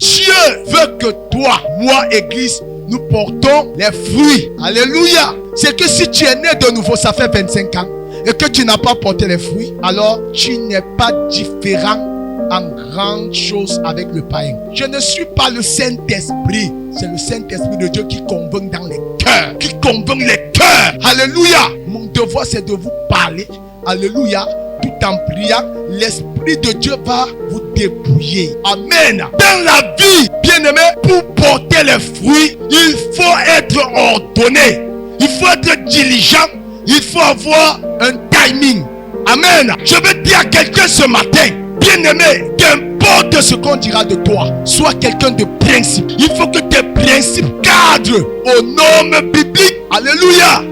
Dieu veut que toi, moi, Église, nous portons les fruits. Alléluia. C'est que si tu es né de nouveau, ça fait 25 ans, et que tu n'as pas porté les fruits, alors tu n'es pas différent en grande chose avec le païen. Je ne suis pas le Saint-Esprit. C'est le Saint-Esprit de Dieu qui convainc dans les cœurs. Qui convainc les cœurs. Alléluia. Mon devoir, c'est de vous parler. Alléluia. Tout en priant, l'Esprit de Dieu va vous dépouiller. Amen. Dans la vie, bien-aimé, pour porter les fruits, il faut être ordonné. Il faut être diligent. Il faut avoir un timing. Amen. Je veux dire à quelqu'un ce matin, bien-aimé, qu'importe ce qu'on dira de toi, sois quelqu'un de principe. Il faut que tes principes cadrent aux normes bibliques. Alléluia.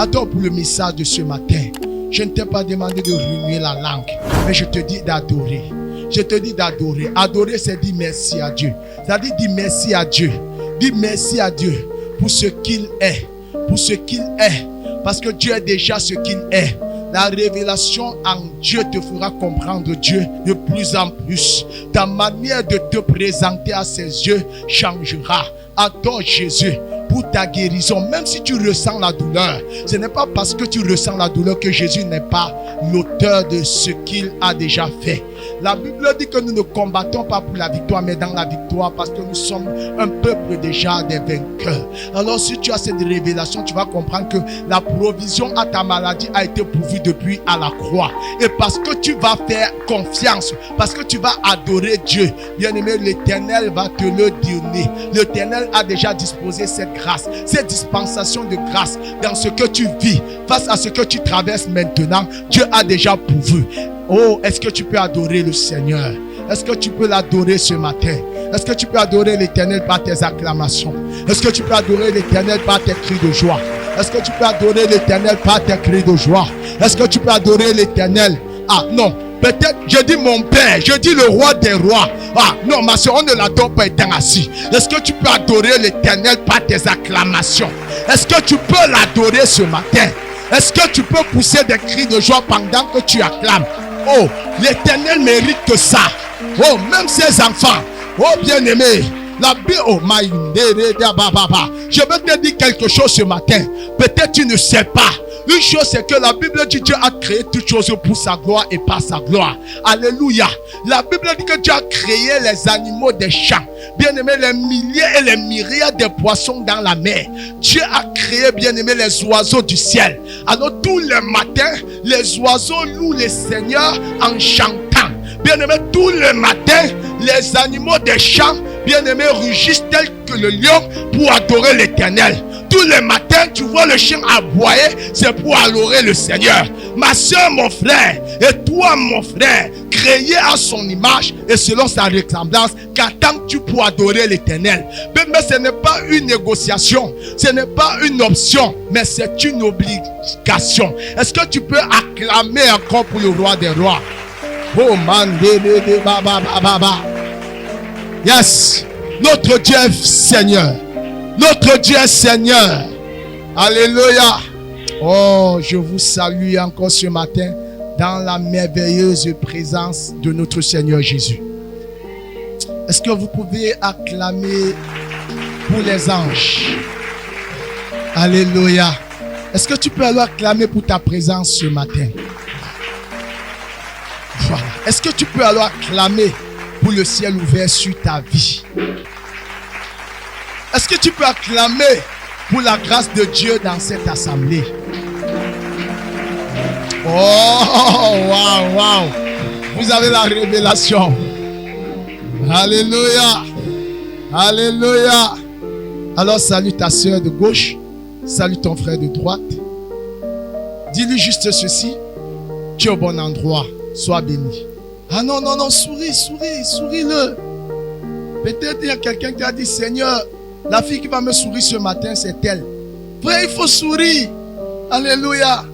Attends pour le message de ce matin. Je ne t'ai pas demandé de remuer la langue, mais je te dis d'adorer. Je te dis d'adorer. Adorer, c'est dire merci à Dieu. C'est-à-dire dire merci à Dieu. Dis merci à Dieu pour ce qu'il est. Pour ce qu'il est. Parce que Dieu est déjà ce qu'il est. La révélation en Dieu te fera comprendre Dieu de plus en plus. Ta manière de te présenter à ses yeux changera. Adore Jésus pour ta guérison. Même si tu ressens la douleur, ce n'est pas parce que tu ressens la douleur que Jésus n'est pas l'auteur de ce qu'il a déjà fait. La Bible dit que nous ne combattons pas pour la victoire, mais dans la victoire, parce que nous sommes un peuple déjà des vainqueurs. Alors si tu as cette révélation, tu vas comprendre que la provision à ta maladie a été pourvue depuis à la croix. Et parce que tu vas faire confiance, parce que tu vas adorer Dieu, bien-aimé, l'Éternel va te le donner. L'Éternel a déjà disposé cette grâce, cette dispensation de grâce dans ce que tu vis, face à ce que tu traverses maintenant. Dieu a déjà pourvu. Oh, est-ce que tu peux adorer le Seigneur? Est-ce que tu peux l'adorer ce matin? Est-ce que tu peux adorer l'Éternel par tes acclamations? Est-ce que tu peux adorer l'Éternel par tes cris de joie? Est-ce que tu peux adorer l'Éternel par tes cris de joie? Est-ce que tu peux adorer l'Éternel? Ah non, peut-être, je dis mon Père, je dis le roi des rois. Ah non, ma soeur, on ne l'adore pas étant assis. Est-ce que tu peux adorer l'Éternel par tes acclamations? Est-ce que tu peux l'adorer ce matin? Est-ce que tu peux pousser des cris de joie pendant que tu acclames? Oh, l'Éternel mérite que ça. Oh, même ses enfants. Oh, bien-aimé. La Bible, oh, je veux te dire quelque chose ce matin. Peut-être tu ne sais pas. Une chose, c'est que la Bible dit que Dieu a créé toutes choses pour sa gloire et par sa gloire. Alléluia. La Bible dit que Dieu a créé les animaux des champs. Bien-aimé, les milliers et les myriades de poissons dans la mer. Dieu a créé, bien-aimé, les oiseaux du ciel. Alors, tous les matins, les oiseaux louent le Seigneur en chantant. Bien-aimé, tous les matins, les animaux des champs, bien-aimé, rugissent tels que le lion pour adorer l'Éternel. Tous les matins, tu vois le chien aboyer, c'est pour adorer le Seigneur. Ma soeur, mon frère, et toi, mon frère, créé à son image et selon sa ressemblance, qu'attends-tu pour adorer l'Éternel? Mais ce n'est pas une négociation, ce n'est pas une option, mais c'est une obligation. Est-ce que tu peux acclamer encore pour le roi des rois? Oh man, yes, notre Dieu est Seigneur. Notre Dieu est Seigneur. Alléluia. Oh, je vous salue encore ce matin dans la merveilleuse présence de notre Seigneur Jésus. Est-ce que vous pouvez acclamer pour les anges? Alléluia. Est-ce que tu peux alors acclamer pour ta présence ce matin? Voilà. Est-ce que tu peux alors acclamer pour le ciel ouvert sur ta vie? Est-ce que tu peux acclamer pour la grâce de Dieu dans cette assemblée? Oh, waouh, waouh. Vous avez la révélation. Alléluia. Alléluia. Alors salue ta soeur de gauche. Salue ton frère de droite. Dis-lui juste ceci. Tu es au bon endroit. Sois béni. Ah non, non, non, souris, souris, souris-le. Peut-être il y a quelqu'un qui a dit, Seigneur, la fille qui va me sourire ce matin, c'est elle. Frère, il faut sourire. Alléluia.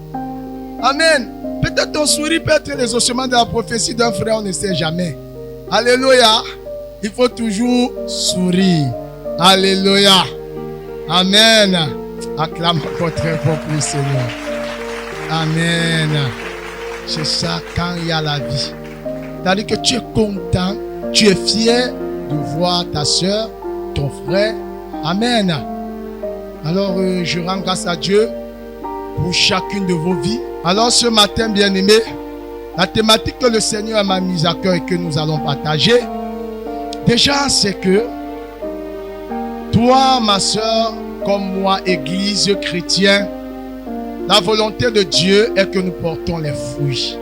Amen. Peut-être ton sourire peut être les ossements de la prophétie d'un frère, on ne sait jamais. Alléluia. Il faut toujours sourire. Alléluia. Amen. Acclame encore très fort pour le Seigneur. Amen. C'est ça, quand il y a la vie, C'est-à-dire que tu es content, tu es fier de voir ta soeur, ton frère. Amen. Alors, je rends grâce à Dieu pour chacune de vos vies. Alors, ce matin, bien-aimés, la thématique que le Seigneur m'a mise à cœur et que nous allons partager, déjà, c'est que toi, ma soeur, comme moi, Église chrétienne, la volonté de Dieu est que nous portons les fruits.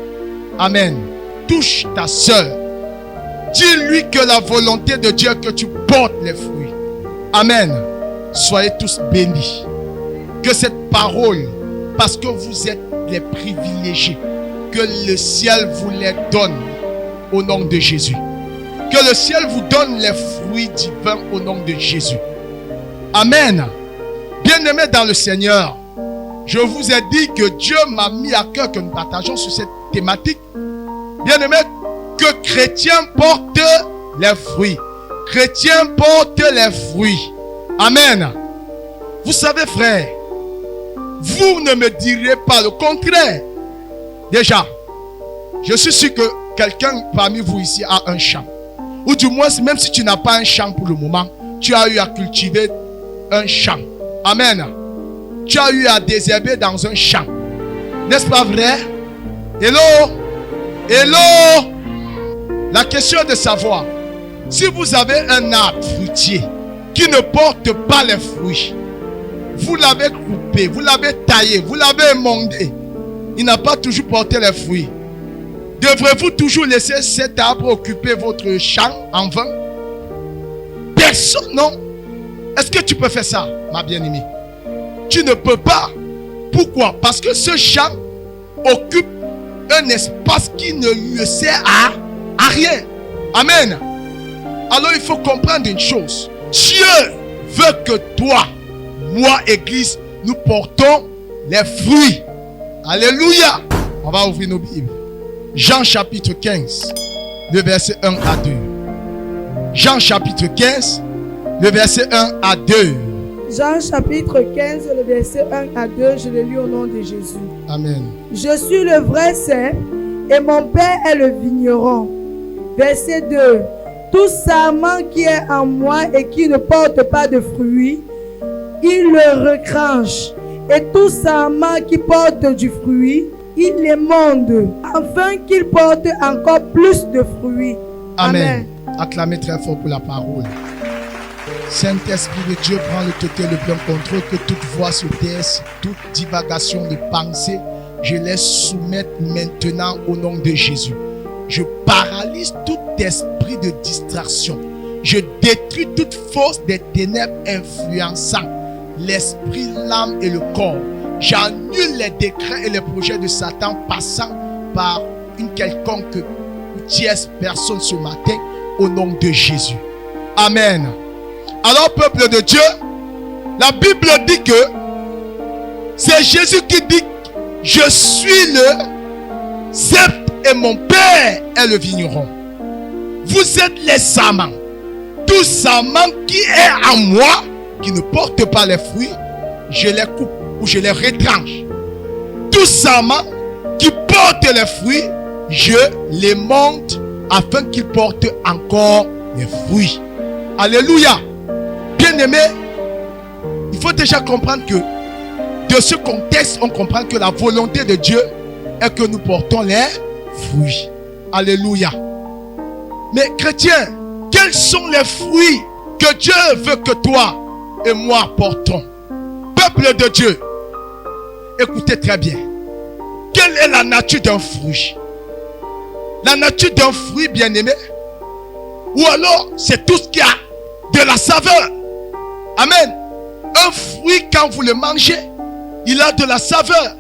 Amen. Touche ta soeur. Dis-lui que la volonté de Dieu est que tu portes les fruits. Amen. Soyez tous bénis. Que cette parole, parce que vous êtes les privilégiés, que le ciel vous les donne au nom de Jésus. Que le ciel vous donne les fruits divins au nom de Jésus. Amen. Bien-aimés dans le Seigneur, je vous ai dit que Dieu m'a mis à cœur que nous partageons sur cette thématique. Bien-aimés, que chrétiens portent les fruits. Chrétiens portent les fruits. Amen. Vous savez, frère, vous ne me direz pas le contraire. Déjà, je suis sûr que quelqu'un parmi vous ici a un champ. Ou du moins, même si tu n'as pas un champ pour le moment, tu as eu à cultiver un champ. Amen. Tu as eu à désherber dans un champ. N'est-ce pas vrai? Hello? Hello? La question est de savoir, si vous avez un arbre fruitier qui ne porte pas les fruits, vous l'avez coupé, vous l'avez taillé, vous l'avez émondé, il n'a pas toujours porté les fruits. Devrez-vous toujours laisser cet arbre occuper votre champ en vain? Personne, non? Est-ce que tu peux faire ça, ma bien-aimée? Tu ne peux pas. Pourquoi? Parce que ce champ occupe un espace qui ne lui sert à rien. Amen. Alors il faut comprendre une chose. Dieu veut que toi, moi, Église, nous portons les fruits. Alléluia. On va ouvrir nos Bibles. Jean chapitre 15, le verset 1 à 2. Jean chapitre 15, le verset 1 à 2. Jean chapitre 15, le verset 1 à 2, je le lis au nom de Jésus. Amen. Je suis le vrai cep et mon Père est le vigneron. Verset 2. Tout sarment qui est en moi et qui ne porte pas de fruits, il le recranche. Et tout sarment qui porte du fruit, il l'émonde, afin qu'il porte encore plus de fruits. Amen. Acclamez très fort pour la parole. Saint-Esprit de Dieu, prend le total, le plein contrôle, que toute voix se taise, toute divagation de pensée, je laisse soumettre maintenant au nom de Jésus. Je paralyse tout esprit de distraction. Je détruis toute force des ténèbres influençant l'esprit, l'âme et le corps. J'annule les décrets et les projets de Satan passant par une quelconque tierce personne ce matin au nom de Jésus. Amen. Alors, peuple de Dieu, la Bible dit que c'est Jésus qui dit: je suis le cep et mon Père est le vigneron. Vous êtes les sarments. Tout sarment qui est en moi, qui ne porte pas les fruits, je les coupe ou je les retranche. Tout sarment qui porte les fruits, je les monte afin qu'ils portent encore les fruits. Alléluia. Bien-aimé, il faut déjà comprendre que de ce contexte, on comprend que la volonté de Dieu est que nous portons les fruits. Alléluia. Mais chrétiens, quels sont les fruits que Dieu veut que toi et moi portons? Peuple de Dieu, écoutez très bien. Quelle est la nature d'un fruit? La nature d'un fruit, bien-aimé, ou alors c'est tout ce qui a de la saveur. Amen. Un fruit, quand vous le mangez, il a de la saveur.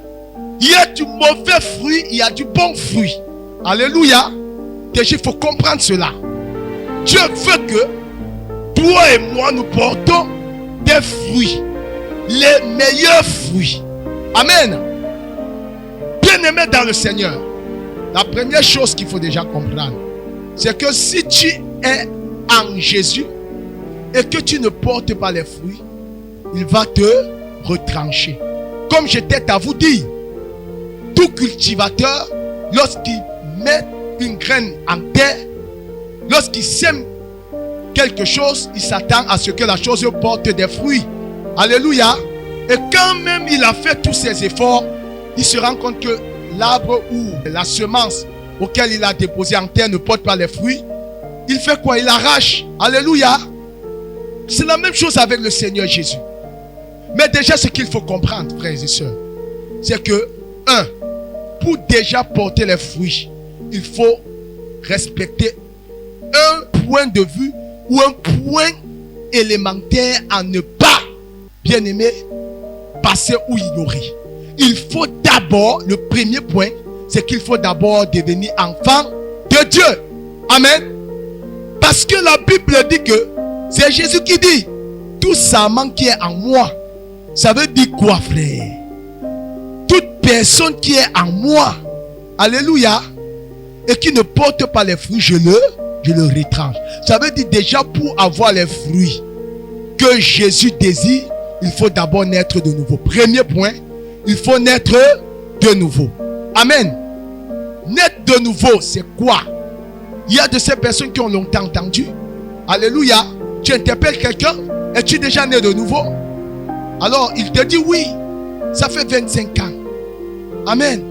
Il y a du mauvais fruit, il y a du bon fruit. Alléluia. Déjà, il faut comprendre cela. Dieu veut que toi et moi, nous portons des fruits. Les meilleurs fruits. Amen. Bien-aimé dans le Seigneur, la première chose qu'il faut déjà comprendre, c'est que si tu es en Jésus et que tu ne portes pas les fruits, il va te retrancher. Comme j'étais à vous dire, tout cultivateur, lorsqu'il met une graine en terre, lorsqu'il sème quelque chose, il s'attend à ce que la chose porte des fruits. Alléluia. Et quand même il a fait tous ses efforts, il se rend compte que l'arbre ou la semence auquel il a déposé en terre ne porte pas les fruits. Il fait quoi? Il arrache. Alléluia. C'est la même chose avec le Seigneur Jésus. Mais déjà, ce qu'il faut comprendre, frères et sœurs, c'est que, pour déjà porter les fruits, il faut respecter un point de vue ou un point élémentaire à ne pas, bien aimé, passer ou ignorer. Il faut d'abord, le premier point, c'est qu'il faut d'abord devenir enfant de Dieu. Amen. Parce que la Bible dit que c'est Jésus qui dit, tout sarment qui est en moi. Ça veut dire quoi, frère? Toute personne qui est en moi, alléluia, et qui ne porte pas les fruits, je le retranche. Ça veut dire déjà pour avoir les fruits que Jésus désire, il faut d'abord naître de nouveau. Premier point, il faut naître de nouveau. Amen. Naître de nouveau, c'est quoi? Il y a de ces personnes qui ont longtemps entendu. Alléluia. Tu interpelles quelqu'un, es-tu déjà né de nouveau? Alors, il te dit oui, ça fait 25 ans. Amen.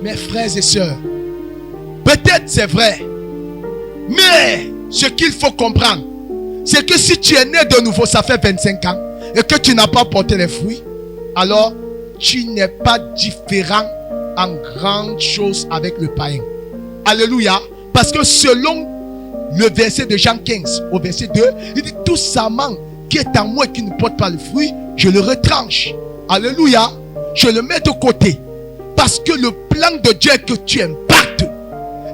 Mes frères et sœurs, peut-être c'est vrai, mais ce qu'il faut comprendre, c'est que si tu es né de nouveau, ça fait 25 ans, et que tu n'as pas porté les fruits, alors tu n'es pas différent en grande chose avec le païen. Alléluia. Parce que selon le verset de Jean 15 au verset 2, il dit tout sarment qui est en moi et qui ne porte pas le fruit, je le retranche. Alléluia. Je le mets de côté. Parce que le plan de Dieu est que tu impactes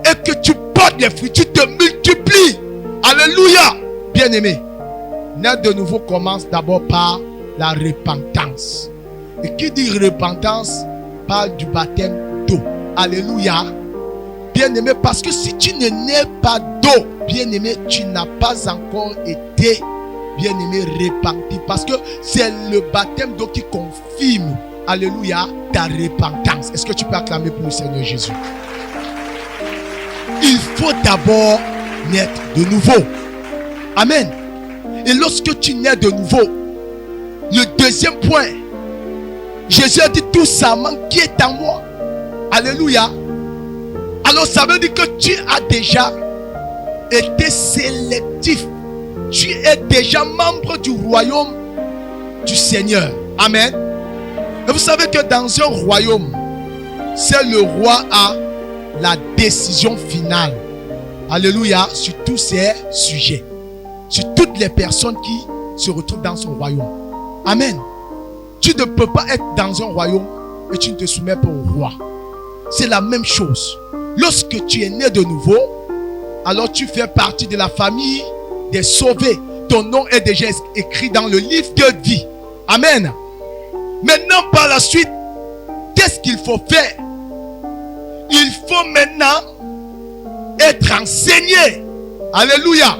et que tu portes les fruits, tu te multiplies. Alléluia. Bien-aimé, naître de nouveau commence d'abord par la repentance. Et qui dit repentance parle du baptême d'eau. Alléluia. Bien-aimé, parce que si tu ne nais pas d'eau, bien-aimé, tu n'as pas encore été, bien-aimé, repenti. Parce que c'est le baptême d'eau qui confirme, alléluia, ta repentance. Est-ce que tu peux acclamer pour le Seigneur Jésus? Il faut d'abord naître de nouveau. Amen. Et lorsque tu nais de nouveau, le deuxième point, Jésus a dit tout sarment qui est en moi. Alléluia. Alors ça veut dire que tu as déjà été sélectif. Tu es déjà membre du royaume du Seigneur. Amen. Et vous savez que dans un royaume, c'est le roi à la décision finale. Alléluia. Sur tous ces sujets. Sur toutes les personnes qui se retrouvent dans son royaume. Amen. Tu ne peux pas être dans un royaume et tu ne te soumets pas au roi. C'est la même chose. Lorsque tu es né de nouveau, alors tu fais partie de la famille des sauvés. Ton nom est déjà écrit dans le livre de vie. Amen. Maintenant, par la suite, qu'est-ce qu'il faut faire? Il faut maintenant être enseigné. Alléluia.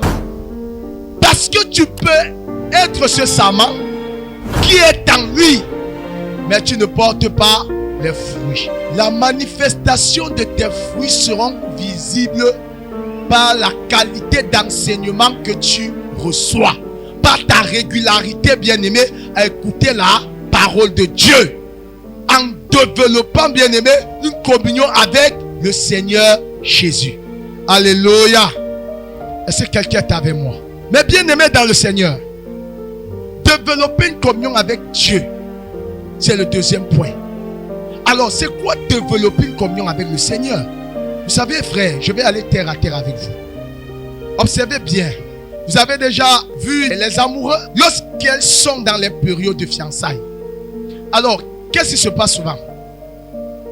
Parce que tu peux être ce sarment qui est en lui, mais tu ne portes pas les fruits. La manifestation de tes fruits seront visibles par la qualité d'enseignement que tu reçois, par ta régularité, bien-aimé, à écouter la parole de Dieu, en développant, bien-aimé, une communion avec le Seigneur Jésus. Alléluia. Est-ce que quelqu'un est avec moi? Mais bien-aimé dans le Seigneur, développer une communion avec Dieu, c'est le deuxième point. Alors, c'est quoi développer une communion avec le Seigneur? Vous savez, frère, je vais aller terre à terre avec vous. Observez bien. Vous avez déjà vu les amoureux lorsqu'elles sont dans les périodes de fiançailles. Alors, qu'est-ce qui se passe souvent?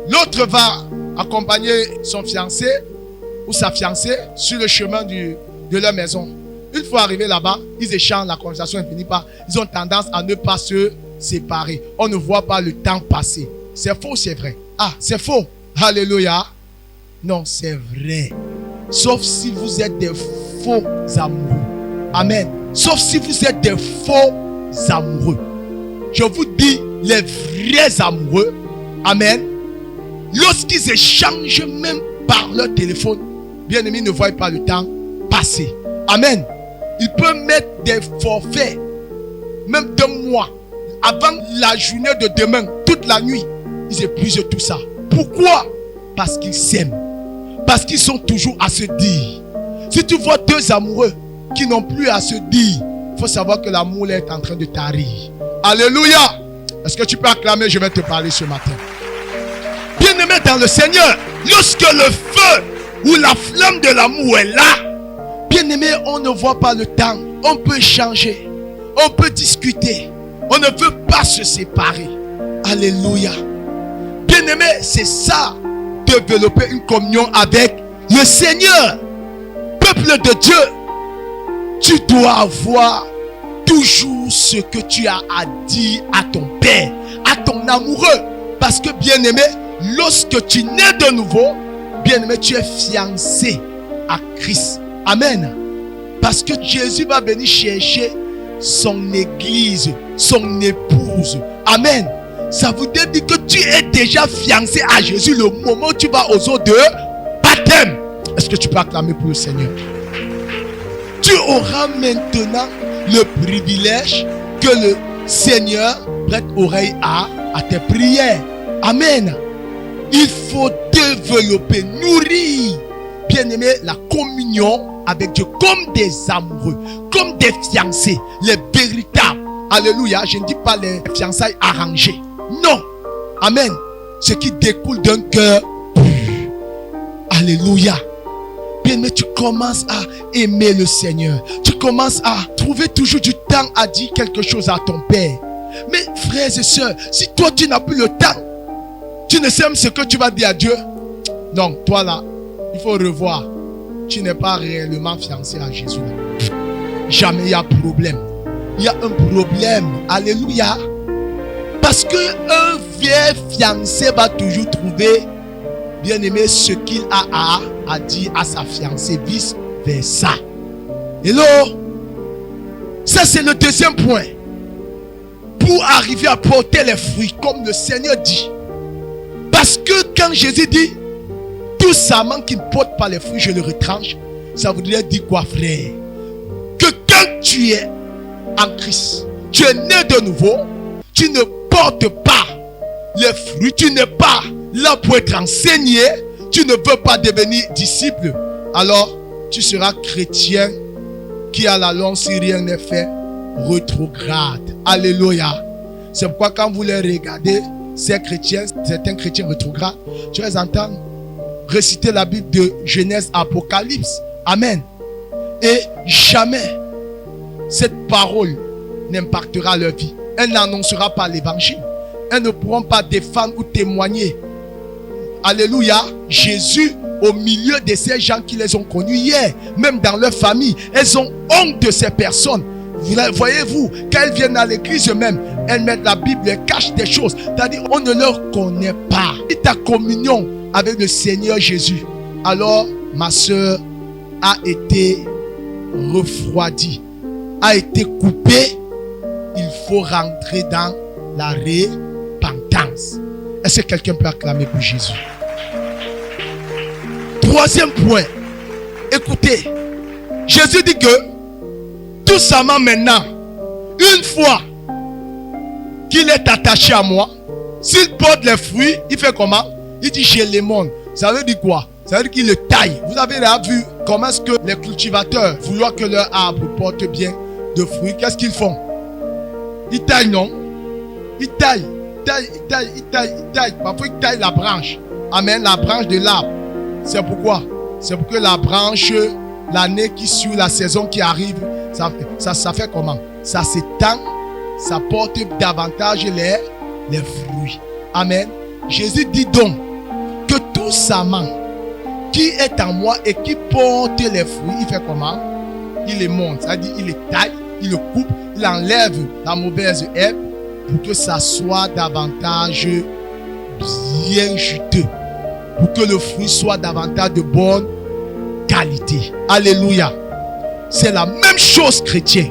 L'autre va accompagner son fiancé ou sa fiancée sur le chemin de leur maison. Une fois arrivés là-bas, ils échangent, la conversation ne finit pas. Ils ont tendance à ne pas se séparer. On ne voit pas le temps passer. C'est faux, c'est vrai. Ah, c'est faux. Alléluia. Non, c'est vrai. Sauf si vous êtes des faux amoureux. Amen. Sauf si vous êtes des faux amoureux. Je vous dis, les vrais amoureux, amen, lorsqu'ils échangent même par leur téléphone, bien-aimés, ne voient pas le temps passer. Amen. Ils peuvent mettre des forfaits, même 2 mois, avant la journée de demain, toute la nuit. Ils épuisent tout ça. Pourquoi? Parce qu'ils s'aiment. Parce qu'ils sont toujours à se dire. Si tu vois 2 amoureux qui n'ont plus à se dire, il faut savoir que l'amour est en train de tarir. Alléluia. Est-ce que tu peux acclamer? Je vais te parler ce matin. Bien-aimé dans le Seigneur, lorsque le feu ou la flamme de l'amour est là, bien-aimé, on ne voit pas le temps. On peut échanger. On peut discuter. On ne veut pas se séparer. Alléluia. Bien-aimé, c'est ça, développer une communion avec le Seigneur. Peuple de Dieu, tu dois avoir toujours ce que tu as à dire à ton Père, à ton amoureux. Parce que bien-aimé, lorsque tu nais de nouveau, bien-aimé, tu es fiancé à Christ. Amen. Parce que Jésus va venir chercher son église, son épouse. Amen. Ça veut dire que tu es déjà fiancé à Jésus le moment où tu vas aux eaux de baptême. Est-ce que tu peux acclamer pour le Seigneur? Tu auras maintenant le privilège que le Seigneur prête oreille à tes prières. Amen. Il faut développer, nourrir, bien-aimé, la communion avec Dieu comme des amoureux, comme des fiancés, les véritables. Alléluia. Je ne dis pas les fiançailles arrangées. Non. Amen. Ce qui découle d'un cœur pur. Alléluia. Bien, mais tu commences à aimer le Seigneur. Tu commences à trouver toujours du temps à dire quelque chose à ton Père. Mais frères et sœurs, si toi tu n'as plus le temps, tu ne sais même ce que tu vas dire à Dieu. Non, toi là, il faut revoir. Tu n'es pas réellement fiancé à Jésus. Jamais il y a problème. Il y a un problème. Alléluia. Parce qu'un vieux fiancé va toujours trouver, bien aimé, ce qu'il a à dire à sa fiancée, vice versa. Hello. Ça c'est le deuxième point. Pour arriver à porter les fruits, comme le Seigneur dit. Parce que quand Jésus dit, tout serment qui ne porte pas les fruits, je le retranche. Ça voudrait dire quoi, frère? Que quand tu es en Christ, tu es né de nouveau, tu ne portes pas les fruits, tu n'es pas là pour être enseigné, tu ne veux pas devenir disciple, alors tu seras chrétien qui à la longue, si rien n'est fait, rétrograde. Alléluia. C'est pourquoi quand vous les regardez, ces chrétiens, certains chrétiens rétrogrades, tu les entends réciter la Bible de Genèse, Apocalypse. Amen. Et jamais cette parole n'impactera leur vie. Elle n'annoncera pas l'évangile. Elles ne pourront pas défendre ou témoigner. Alléluia. Jésus au milieu de ces gens qui les ont connus hier, même dans leur famille, elles ont honte de ces personnes. Voyez-vous, quand elles viennent à l'église même, elles mettent la Bible, elles cachent des choses. C'est-à-dire, on ne leur connaît pas. Si ta communion avec le Seigneur Jésus, alors ma soeur a été refroidie, a été coupée. Il faut rentrer dans la repentance. Est-ce que quelqu'un peut acclamer pour Jésus? Troisième point. Écoutez, Jésus dit que tout simplement maintenant, une fois qu'il est attaché à moi, s'il porte les fruits, il fait comment? Il dit je les monte. Ça veut dire quoi? Ça veut dire qu'il le taille. Vous avez déjà vu comment est-ce que les cultivateurs, vouloir que leur arbre porte bien de fruits, qu'est-ce qu'ils font? Ils taillent, non? Ils taillent. Parfois, ils taillent la branche. Amen, la branche de l'arbre. C'est pourquoi? C'est pour que la branche, l'année qui suit, la saison qui arrive, ça fait comment? Ça s'étend, ça porte davantage les fruits. Amen. Jésus dit donc que tout sarment qui est en moi et qui porte les fruits, il fait comment? Il les monte, c'est-à-dire il les taille, il le coupe, il enlève la mauvaise herbe pour que ça soit davantage bien juteux, pour que le fruit soit davantage de bonne qualité. Alléluia. C'est la même chose, chrétien.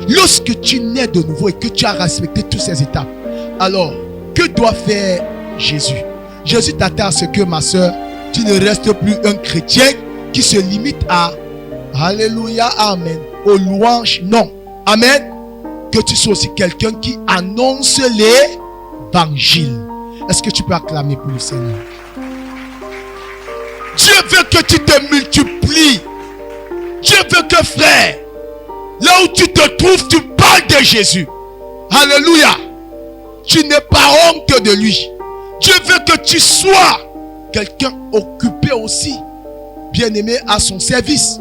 Lorsque tu nais de nouveau et que tu as respecté toutes ces étapes, alors que doit faire Jésus? Jésus t'attend à ce que ma soeur, Tu ne restes plus un chrétien qui se limite à Alléluia, Amen, aux louanges. Non, Amen. Que tu sois aussi quelqu'un qui annonce l'évangile. Est-ce que tu peux acclamer pour le Seigneur? Dieu veut que tu te multiplies. Dieu veut que, frère, là où tu te trouves, tu parles de Jésus. Alléluia. Tu n'es pas honte de lui. Dieu veut que tu sois quelqu'un occupé aussi, bien-aimé, à son service.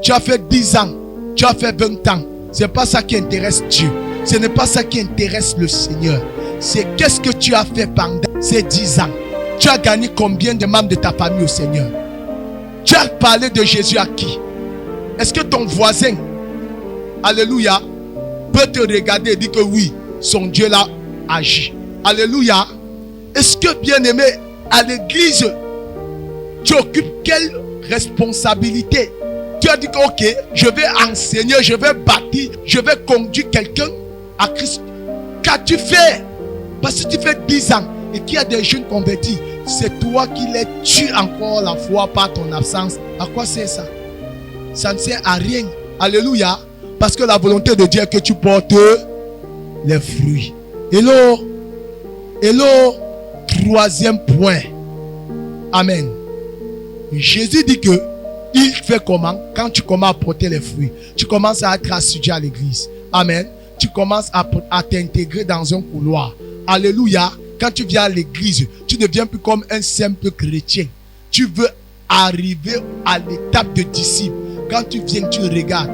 Tu as fait 10 ans, tu as fait 20 ans. Ce n'est pas ça qui intéresse Dieu. Ce n'est pas ça qui intéresse le Seigneur. C'est qu'est-ce que tu as fait pendant ces 10 ans. Tu as gagné combien de membres de ta famille au Seigneur? Tu as parlé de Jésus à qui? Est-ce que ton voisin, alléluia, peut te regarder et dire que oui, son Dieu l'a agi? Alléluia. Est-ce que, bien-aimé, à l'église, tu occupes quelle responsabilité? Tu as dit que ok, je vais enseigner, je vais bâtir, je vais conduire quelqu'un à Christ. Qu'as-tu fait? Parce que tu fais 10 ans et qu'il y a des jeunes convertis, c'est toi qui les tues encore la foi par ton absence. À quoi c'est ça? Ça ne sert à rien. Alléluia. Parce que la volonté de Dieu est que tu portes les fruits. Hello. Hello. Troisième point. Amen. Jésus dit que il fait comment? Quand tu commences à porter les fruits, tu commences à être assidu à l'église. Amen. Tu commences à t'intégrer dans un couloir. Alléluia. Quand tu viens à l'église, tu ne viens plus comme un simple chrétien. Tu veux arriver à l'étape de disciple. Quand tu viens, tu regardes.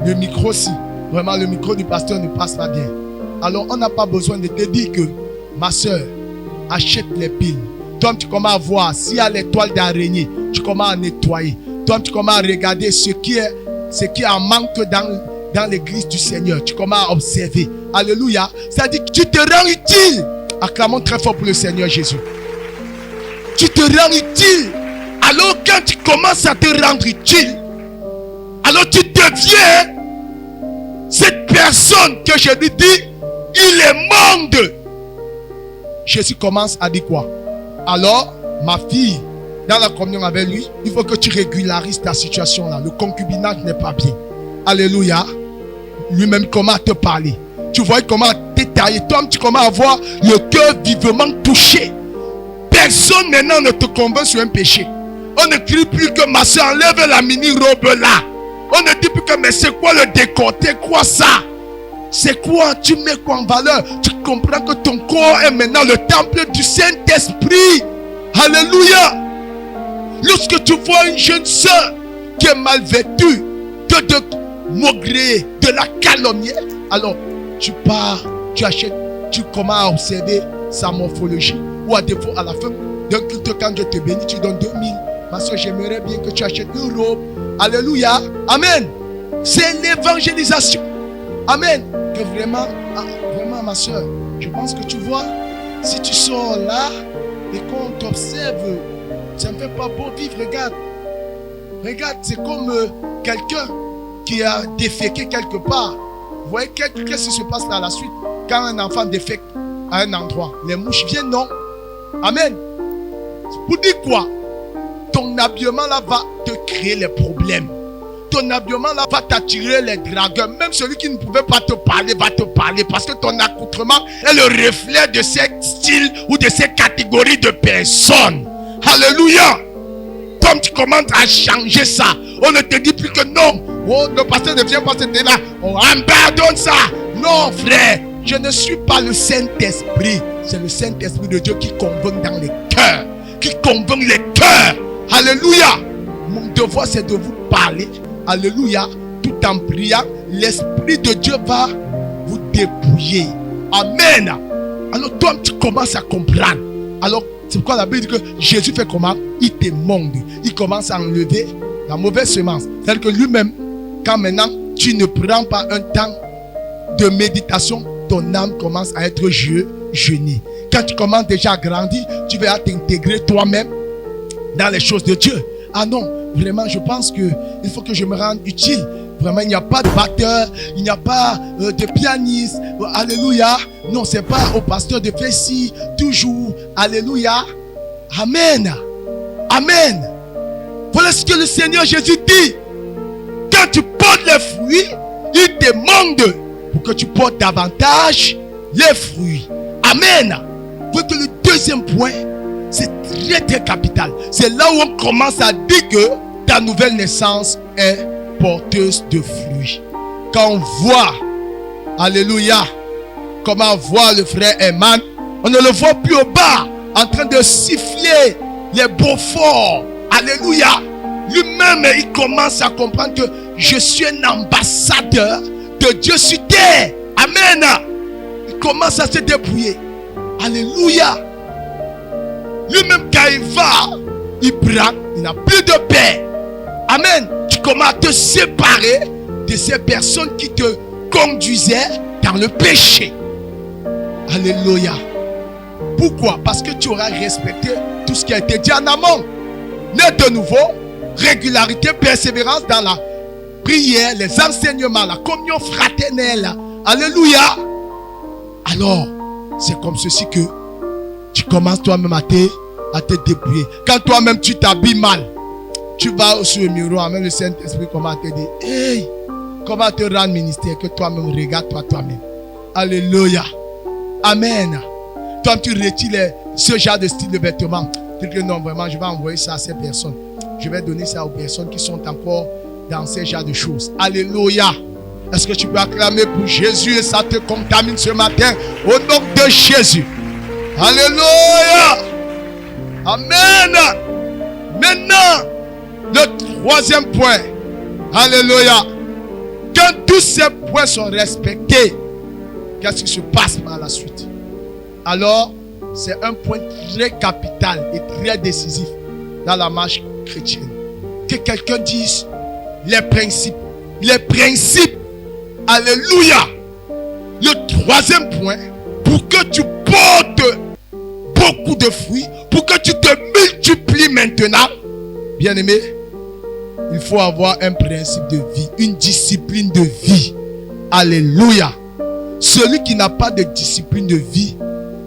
Le micro, si vraiment le micro du pasteur ne passe pas bien. Alors on n'a pas besoin de te dire que ma soeur, achète les piles. Toi, tu commences à voir s'il y a les toiles d'araignée, tu commences à nettoyer. Toi, tu commences à regarder ce qui est en manque dans l'église du Seigneur. Tu commences à observer. Alléluia. Ça dit que tu te rends utile. Acclamons très fort pour le Seigneur Jésus. Tu te rends utile. Alors quand tu commences à te rendre utile, alors tu deviens cette personne que je lui dis, il est monde. Jésus commence à dire quoi? Alors, ma fille, dans la communion avec lui, il faut que tu régularises ta situation là. Le concubinage n'est pas bien. Alléluia. Lui-même commence à te parler. Tu vois comment détailler. Toi, tu commences à voir le cœur vivement touché. Personne maintenant ne te convainc sur un péché. On ne crie plus que ma soeur enlève la mini-robe là. On ne dit plus que mais c'est quoi le décolleté? Quoi ça? C'est quoi? Tu mets quoi en valeur? Tu comprends que ton corps est maintenant le temple du Saint-Esprit. Alléluia. Lorsque tu vois une jeune soeur qui est mal vêtue, que de maugréer, de la calomnier, alors tu pars, tu achètes, tu commences à observer sa morphologie. Ou à défaut, à la fin d'un culte, quand je te bénis, tu donnes 2000. Ma soeur, j'aimerais bien que tu achètes une robe. Alléluia. Amen. C'est l'évangélisation. Amen. Que vraiment, vraiment ma soeur, je pense que tu vois, si tu sors là et qu'on t'observe, ça ne fait pas beau vivre. Regarde. Regarde, c'est comme quelqu'un qui a déféqué quelque part. Vous voyez qu'est-ce qui se passe là à la suite? Quand un enfant défèque à un endroit, les mouches viennent, non? Amen. Pour dire quoi? Ton habillement là va te créer les problèmes. Ton habillement là va t'attirer les dragueurs. Même celui qui ne pouvait pas te parler va te parler. Parce que ton accoutrement est le reflet de ces styles ou de ces catégories de personnes. Alléluia. Comme tu commences à changer ça, on ne te dit plus que non. Oh, le pasteur ne vient pas se dire là. Oh, pardonne ça. Non, frère. Je ne suis pas le Saint-Esprit. C'est le Saint-Esprit de Dieu qui convainc dans les cœurs. Qui convainc les cœurs. Alléluia. Mon devoir, c'est de vous parler. Alléluia. Tout en priant, l'Esprit de Dieu va vous dépouiller. Amen. Alors toi, tu commences à comprendre. Alors, c'est pourquoi la Bible dit que Jésus fait comment? Il t'émonde. Il commence à enlever la mauvaise semence. C'est-à-dire que lui-même, quand maintenant, tu ne prends pas un temps de méditation, ton âme commence à être jeûnée. Quand tu commences déjà à grandir, tu vas t'intégrer toi-même dans les choses de Dieu. Ah non, vraiment, je pense qu'il faut que je me rende utile. Vraiment, il n'y a pas de batteur, il n'y a pas de pianiste. Alléluia. Non, c'est pas au pasteur de faire ci, toujours. Alléluia. Amen. Amen. Voilà ce que le Seigneur Jésus dit. Quand tu portes les fruits, il demande pour que tu portes davantage les fruits. Amen. Vous voyez que le deuxième point, c'est très très capital. C'est là où on commence à dire que ta nouvelle naissance est porteuse de fruits. Quand on voit, alléluia, comment voir le frère Eman, on ne le voit plus au bas, en train de siffler les beaux forts. Alléluia. Lui-même, il commence à comprendre que je suis un ambassadeur de Dieu sur terre. Amen. Il commence à se débrouiller. Alléluia. Lui-même, quand il va, il prend, il n'a plus de paix. Amen. Tu commences à te séparer de ces personnes qui te conduisaient dans le péché. Alléluia. Pourquoi? Parce que tu auras respecté tout ce qui a été dit en amont. Né de nouveau, régularité, persévérance dans la prière, les enseignements, la communion fraternelle. Alléluia. Alors, c'est comme ceci que tu commences toi-même à te débrouiller. Quand toi-même tu t'habilles mal, tu vas sur le miroir, même le Saint-Esprit commence à te dire, hey, comment te rendre ministère que toi-même, regarde-toi toi-même. Alléluia. Amen. Toi, tu retires ce genre de style de vêtements. Tu dis que non, vraiment, je vais envoyer ça à ces personnes. Je vais donner ça aux personnes qui sont encore dans ce genre de choses. Alléluia. Est-ce que tu peux acclamer pour Jésus et ça te contamine ce matin au nom de Jésus? Alléluia. Amen. Maintenant, le troisième point. Alléluia. Quand tous ces points sont respectés, qu'est-ce qui se passe par la suite? Alors, c'est un point très capital et très décisif dans la marche chrétienne. Que quelqu'un dise les principes. Les principes. Alléluia. Le troisième point, pour que tu portes beaucoup de fruits, pour que tu te multiplies maintenant, bien-aimé, il faut avoir un principe de vie, une discipline de vie. Alléluia. Celui qui n'a pas de discipline de vie,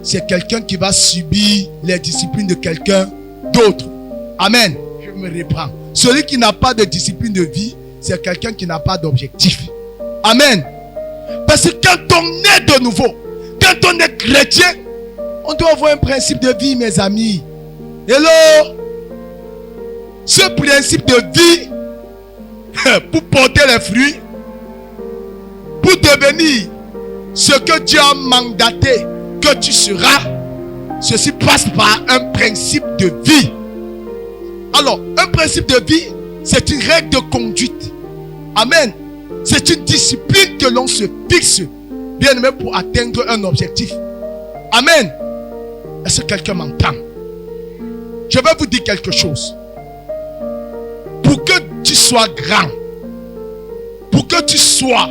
c'est quelqu'un qui va subir les disciplines de quelqu'un d'autre. Amen. Je me reprends. Celui qui n'a pas de discipline de vie, c'est quelqu'un qui n'a pas d'objectif. Amen. Parce que quand on est de nouveau, quand on est chrétien, on doit avoir un principe de vie, mes amis. Hello. Ce principe de vie, pour porter les fruits, pour devenir ce que Dieu a mandaté que tu seras, ceci passe par un principe de vie. Alors, un principe de vie, c'est une règle de conduite. Amen. C'est une discipline que l'on se fixe, bien aimé, pour atteindre un objectif. Amen. Est-ce que quelqu'un m'entend? Je vais vous dire quelque chose. Pour que tu sois grand, pour que tu sois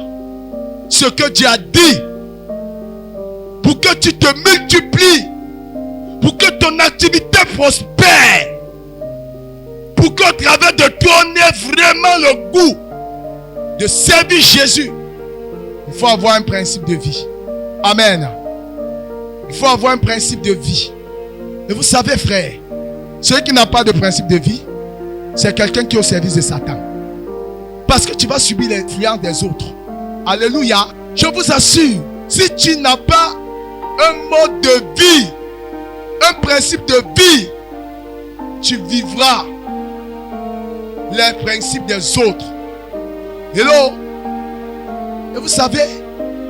ce que Dieu a dit, pour que tu te multiplies, pour que ton activité prospère, pour qu'au travers de toi on ait vraiment le goût de servir Jésus, il faut avoir un principe de vie. Amen. Il faut avoir un principe de vie. Et vous savez, frère, celui qui n'a pas de principe de vie, c'est quelqu'un qui est au service de Satan. Parce que tu vas subir l'influence des autres. Alléluia. Je vous assure, si tu n'as pas un mode de vie, un principe de vie, tu vivras les principes des autres. Hello. Et vous savez,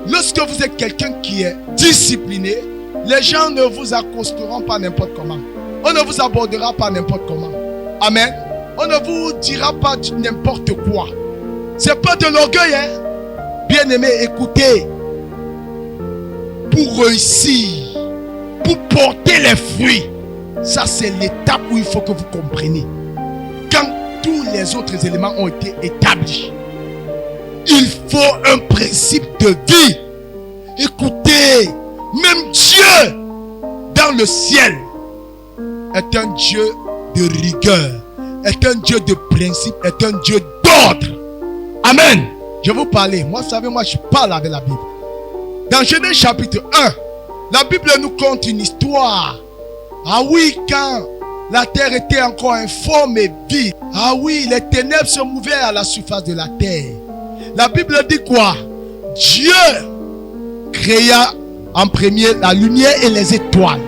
lorsque vous êtes quelqu'un qui est discipliné, les gens ne vous accosteront pas n'importe comment. On ne vous abordera pas n'importe comment. Amen. On ne vous dira pas n'importe quoi. C'est pas de l'orgueil, hein. Bien aimé, écoutez. Pour réussir, pour porter les fruits, ça c'est l'étape où il faut que vous compreniez. Quand tous les autres éléments ont été établis, il faut un principe de vie. Écoutez, même Dieu dans le ciel est un Dieu de rigueur, est un Dieu de principe, est un Dieu d'ordre. Amen. Je vais vous parler. Moi, vous savez, moi, je parle avec la Bible. Dans Genèse chapitre 1, la Bible nous conte une histoire. Ah oui, quand la terre était encore informe et vide. Ah oui, les ténèbres se mouvaient à la surface de la terre. La Bible dit quoi? Dieu créa en premier la lumière et les étoiles.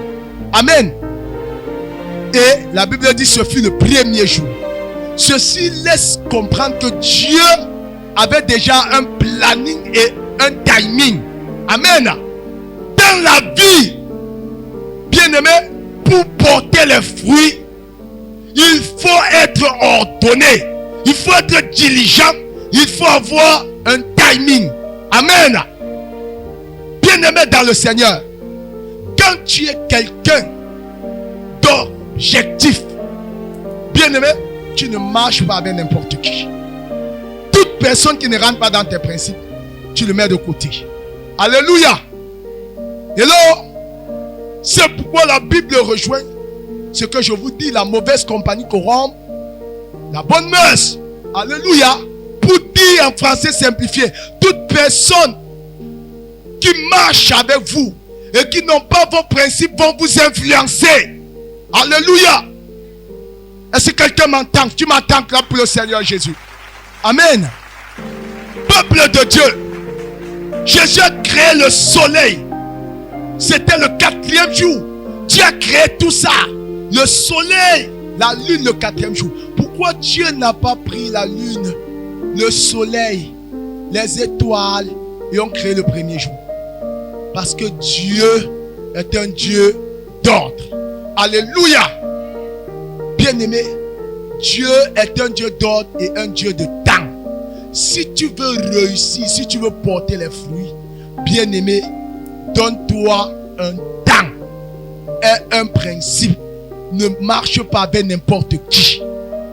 Amen. Et la Bible dit ce fut le premier jour. Ceci laisse comprendre que Dieu avait déjà un planning et un timing. Amen. Dans la vie, bien-aimé, pour porter les fruits, il faut être ordonné, il faut être diligent, il faut avoir un timing. Amen. Bien-aimé dans le Seigneur, quand tu es quelqu'un d'objectif, bien-aimé, tu ne marches pas avec n'importe qui. Toute personne qui ne rentre pas dans tes principes, tu le mets de côté. Alléluia. Et là, c'est pourquoi la Bible rejoint ce que je vous dis, la mauvaise compagnie corrompt la bonne mœurs. Alléluia. Pour dire en français simplifié, toute personne qui marche avec vous et qui n'ont pas vos principes vont vous influencer. Alléluia. Est-ce que quelqu'un m'entend? Tu m'entends là pour le Seigneur Jésus? Amen. Peuple de Dieu, Jésus a créé le soleil. C'était le 4e jour. Dieu a créé tout ça. Le soleil, la lune le 4e jour. Pourquoi Dieu n'a pas pris la lune, le soleil, les étoiles et ont créé le premier jour? Parce que Dieu est un Dieu d'ordre. Alléluia. Bien-aimé, Dieu est un Dieu d'ordre et un Dieu de temps. Si tu veux réussir, si tu veux porter les fruits, bien-aimé, donne-toi un temps et un principe. Ne marche pas avec n'importe qui.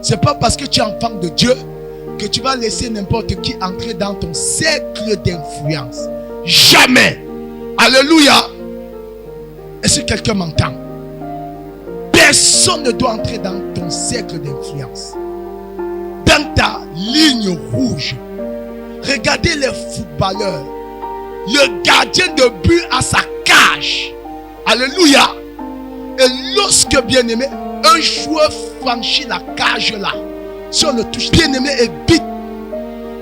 C'est pas parce que tu es enfant de Dieu que tu vas laisser n'importe qui entrer dans ton cercle d'influence. Jamais. Alléluia. Est-ce que quelqu'un m'entend? Personne ne doit entrer dans ton cercle d'influence. Dans ta ligne rouge. Regardez les footballeurs. Le gardien de but a sa cage. Alléluia. Et lorsque, bien-aimé, un joueur franchit la cage là, si on le touche, bien-aimé, évite.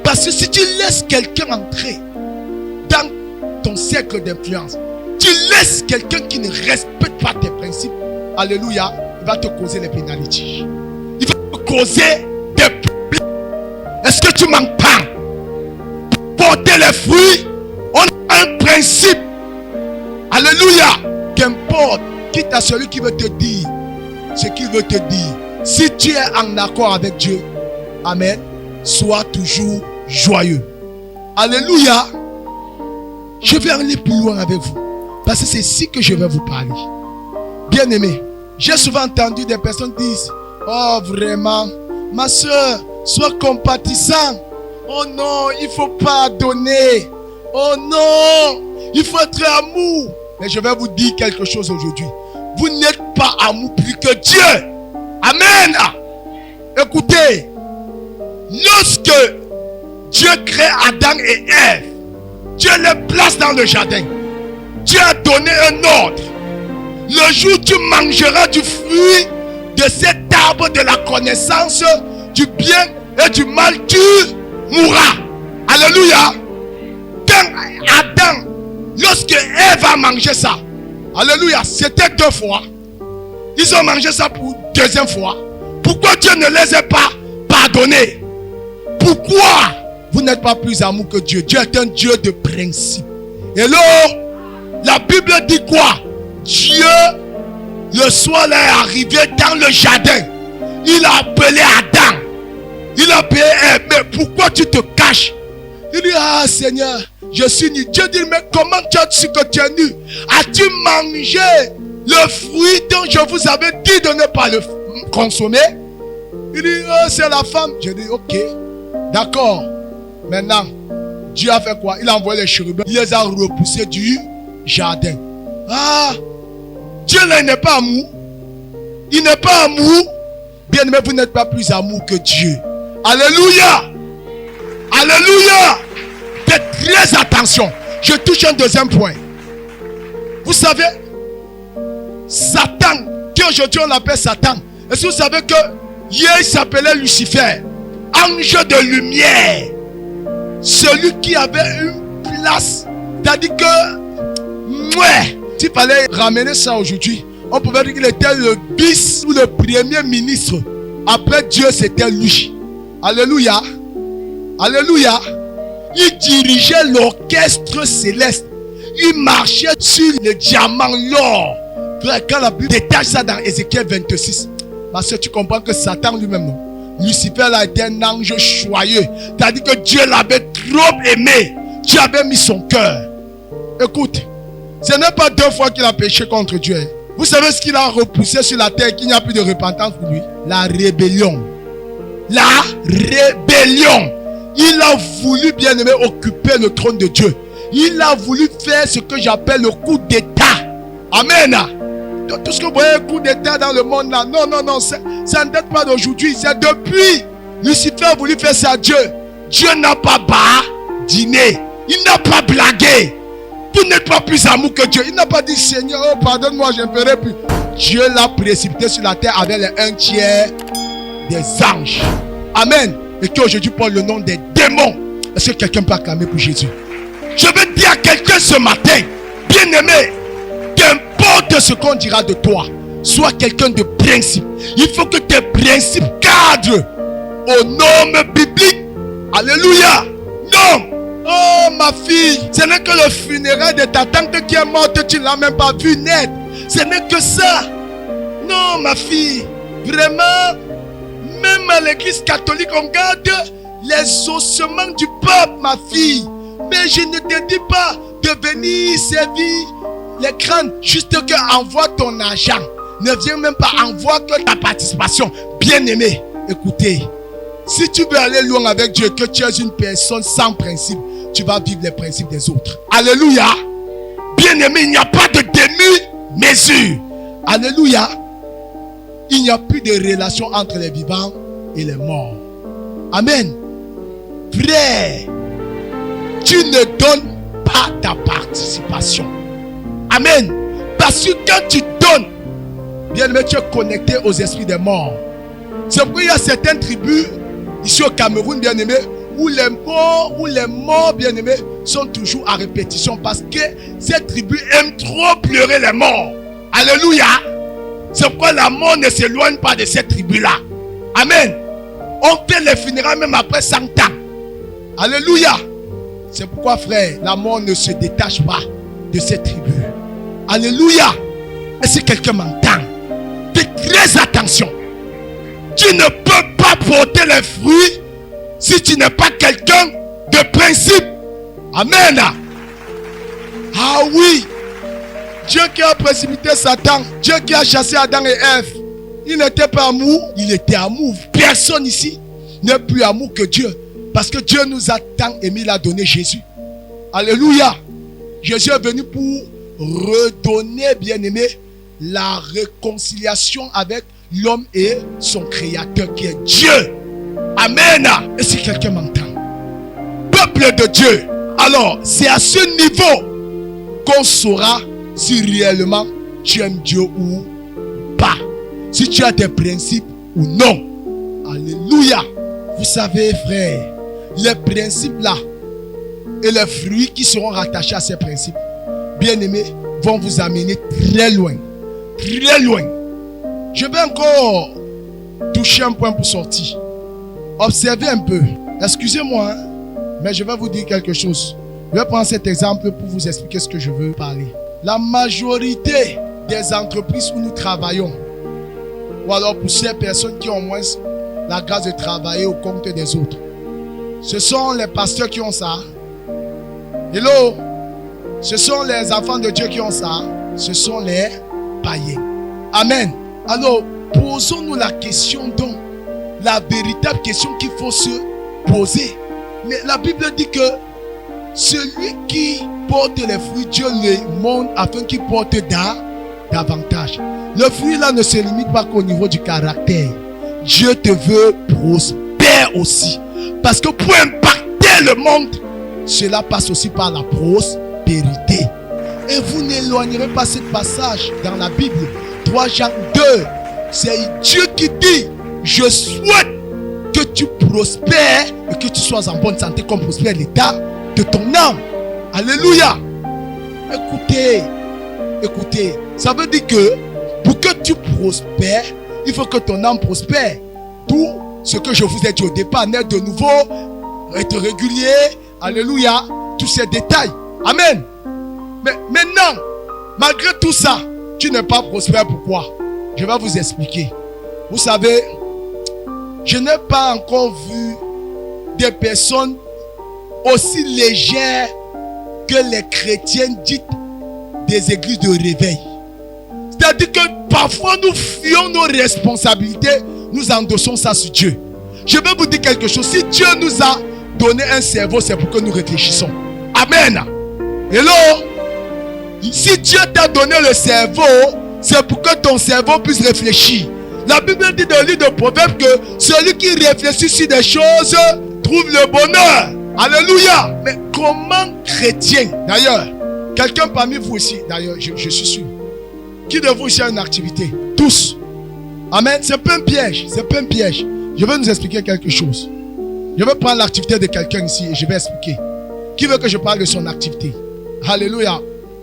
Parce que si tu laisses quelqu'un entrer dans ton cercle d'influence, tu laisses quelqu'un qui ne respecte pas tes principes, alléluia, il va te causer les pénalités. Il va te causer des problèmes. Est-ce que tu m'entends? Porter les fruits, on a un principe. Alléluia. Qu'importe, quitte à celui qui veut te dire ce qu'il veut te dire. Si tu es en accord avec Dieu, amen, sois toujours joyeux. Alléluia. Je vais aller plus loin avec vous. Parce que c'est ici que je vais vous parler. Bien-aimé, j'ai souvent entendu des personnes dire: oh vraiment, ma soeur, sois compatissant. Oh non, il ne faut pas donner. Oh non, il faut être amour. Mais je vais vous dire quelque chose aujourd'hui. Vous n'êtes pas amour plus que Dieu. Amen. Écoutez, lorsque Dieu crée Adam et Ève, Dieu les place dans le jardin. Dieu a donné un ordre. Le jour où tu mangeras du fruit de cet arbre de la connaissance du bien et du mal, tu mourras. Alléluia. Quand Adam, lorsque Ève a mangé ça, alléluia, c'était 2 fois. Ils ont mangé ça pour 2e fois. Pourquoi Dieu ne les a pas pardonnés? Pourquoi vous n'êtes pas plus amour que Dieu? Dieu est un Dieu de principe. Et là, la Bible dit quoi? Dieu, le soir, est arrivé dans le jardin. Il a appelé Adam. Il a appelé Ève. Mais pourquoi tu te caches? Il dit: ah Seigneur, je suis nu. Dieu dit: mais comment tu as su que tu es nu? As-tu mangé le fruit dont je vous avais dit de ne pas le consommer? Il dit: oh, c'est la femme. Je dis: ok, d'accord. Maintenant, Dieu a fait quoi? Il a envoyé les chérubins. Il les a repoussés du jardin. Ah, Dieu là, il n'est pas amour. Il n'est pas amour. Bien aimé, vous n'êtes pas plus amour que Dieu. Alléluia. Alléluia. Faites très attention. Je touche un 2e point. Vous savez, Satan, qui aujourd'hui on l'appelle Satan, Est-ce que vous savez que hier il s'appelait Lucifer, ange de lumière, celui qui avait une place, c'est-à-dire que, s'il fallait ramener ça aujourd'hui, on pouvait dire qu'il était le vice ou le premier ministre. Après Dieu, c'était lui. Alléluia. Alléluia. Il dirigeait l'orchestre céleste. Il marchait sur le diamant, l'or. Quand la Bible détache ça dans Ézéchiel 26, parce que tu comprends que Satan lui-même, non? Lucifer a été un ange joyeux. C'est-à-dire que Dieu l'avait trop aimé. Dieu avait mis son cœur. Écoute, ce n'est pas 2 fois qu'il a péché contre Dieu. Vous savez ce qu'il a repoussé sur la terre, qu'il n'y a plus de repentance pour lui? La rébellion. La rébellion. Il a voulu, bien aimé, occuper le trône de Dieu. Il a voulu faire ce que j'appelle le coup d'état. Amen. Donc, tout ce que vous voyez, coup d'état dans le monde là, non, ça ne date pas d'aujourd'hui, c'est depuis. Lucifer a voulu faire ça à Dieu. Dieu n'a pas dîné. Il n'a pas blagué. Vous n'êtes pas plus amour que Dieu. Il n'a pas dit Seigneur, oh pardonne-moi, je ne ferai plus. Dieu l'a précipité sur la terre avec les 1/3 des anges. Amen. Et qu'aujourd'hui porte le nom des démons. Est-ce que quelqu'un peut acclamer pour Jésus? Je veux dire à quelqu'un ce matin, bien-aimé, qu'importe ce qu'on dira de toi, sois quelqu'un de principe. Il faut que tes principes cadrent aux normes bibliques. Alléluia. Non. Oh ma fille, ce n'est que le funérail de ta tante qui est morte, tu ne l'as même pas vu naître. Ce n'est que ça. Non ma fille, vraiment, même à l'église catholique, on garde les ossements du peuple, ma fille. Mais je ne te dis pas de venir servir les crânes, juste que envoie ton argent. Ne viens même pas, envoie que ta participation. Bien-aimé, écoutez, si tu veux aller loin avec Dieu, que tu es une personne sans principe, tu vas vivre les principes des autres. Alléluia. Bien-aimé, il n'y a pas de demi-mesure. Alléluia. Il n'y a plus de relation entre les vivants et les morts. Amen. Frère, tu ne donnes pas ta participation. Amen. Parce que quand tu donnes, bien-aimé, tu es connecté aux esprits des morts. C'est pourquoi il y a certaines tribus ici au Cameroun, bien-aimé, où les morts, bien-aimés, sont toujours à répétition parce que ces tribus aiment trop pleurer les morts. Alléluia. C'est pourquoi la mort ne s'éloigne pas de cette tribu-là. Amen. On fait les funérailles même après 100 ans. Alléluia. C'est pourquoi, frère, la mort ne se détache pas de cette tribu. Alléluia. Et si quelqu'un m'entend, faites très attention. Tu ne peux pas porter les fruits si tu n'es pas quelqu'un de principe. Amen. Ah oui. Dieu qui a précipité Satan, Dieu qui a chassé Adam et Ève, il n'était pas amour, il était amour. Personne ici n'est plus amour que Dieu. Parce que Dieu nous a tant aimé, il a donné Jésus. Alléluia. Jésus est venu pour redonner, bien-aimé, la réconciliation avec l'homme et son créateur qui est Dieu. Amen. Et si quelqu'un m'entend, peuple de Dieu, alors c'est à ce niveau qu'on saura si réellement tu aimes Dieu ou pas, si tu as des principes ou non. Alléluia. Vous savez, frère, les principes là et les fruits qui seront rattachés à ces principes, bien-aimés, vont vous amener très loin. Très loin. Je vais encore toucher un point pour sortir. Observez un peu. Excusez-moi, hein, mais je vais vous dire quelque chose. Je vais prendre cet exemple pour vous expliquer ce que je veux parler. La majorité des entreprises où nous travaillons, ou alors pour ces personnes qui ont moins la grâce de travailler au compte des autres, ce sont les pasteurs qui ont ça. Hello? Ce sont les enfants de Dieu qui ont ça. Ce sont les païens. Amen. Alors, posons-nous la question donc, la véritable question qu'il faut se poser. Mais la Bible dit que celui qui porte les fruits, Dieu le montre afin qu'il porte davantage. Le fruit là ne se limite pas qu'au niveau du caractère. Dieu te veut prospère aussi. Parce que pour impacter le monde, cela passe aussi par la prospérité. Et vous n'éloignerez pas ce passage dans la Bible. 3 Jean 2, C'est Dieu qui dit, je souhaite que tu prospères et que tu sois en bonne santé comme prospère l'état de ton âme. Alléluia. Écoutez, ça veut dire que pour que tu prospères, il faut que ton âme prospère. Tout ce que je vous ai dit au départ, naître de nouveau, être régulier, alléluia, tous ces détails. Amen. Mais maintenant, malgré tout ça, tu n'es pas prospère. Pourquoi? Je vais vous expliquer. Vous savez, je n'ai pas encore vu des personnes aussi légères que les chrétiens dites des églises de réveil. C'est-à-dire que parfois nous fuyons nos responsabilités, nous endossons ça sur Dieu. Je vais vous dire quelque chose. Si Dieu nous a donné un cerveau, c'est pour que nous réfléchissons. Amen. Hello. Si Dieu t'a donné le cerveau, c'est pour que ton cerveau puisse réfléchir. La Bible dit dans le livre de Proverbes que celui qui réfléchit sur des choses trouve le bonheur. Alléluia. Mais comment chrétien, d'ailleurs, quelqu'un parmi vous ici, d'ailleurs, je suis sûr, qui de vous ici a une activité? Tous. Amen. C'est pas un piège. C'est pas un piège. Je vais nous expliquer quelque chose. Je vais prendre l'activité de quelqu'un ici et je vais expliquer. Qui veut que je parle de son activité? Alléluia.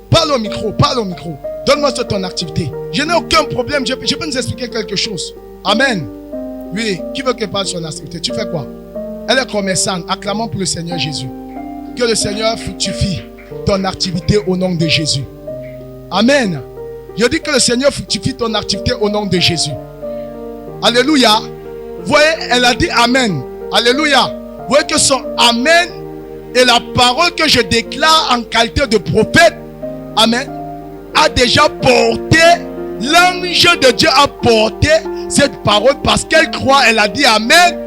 Parle au micro, parle au micro. Donne-moi ton activité. Je n'ai aucun problème. Je peux nous expliquer quelque chose. Amen. Oui. Qui veut que je parle de son activité? Tu fais quoi? Elle est commerçante. Acclamons pour le Seigneur Jésus. Que le Seigneur fructifie ton activité au nom de Jésus. Amen. Je dis que le Seigneur fructifie ton activité au nom de Jésus. Alléluia. Vous voyez, elle a dit Amen. Alléluia. Vous voyez que son Amen est la parole que je déclare en qualité de prophète. Amen. A déjà porté, l'ange de Dieu a porté cette parole parce qu'elle croit, elle a dit Amen.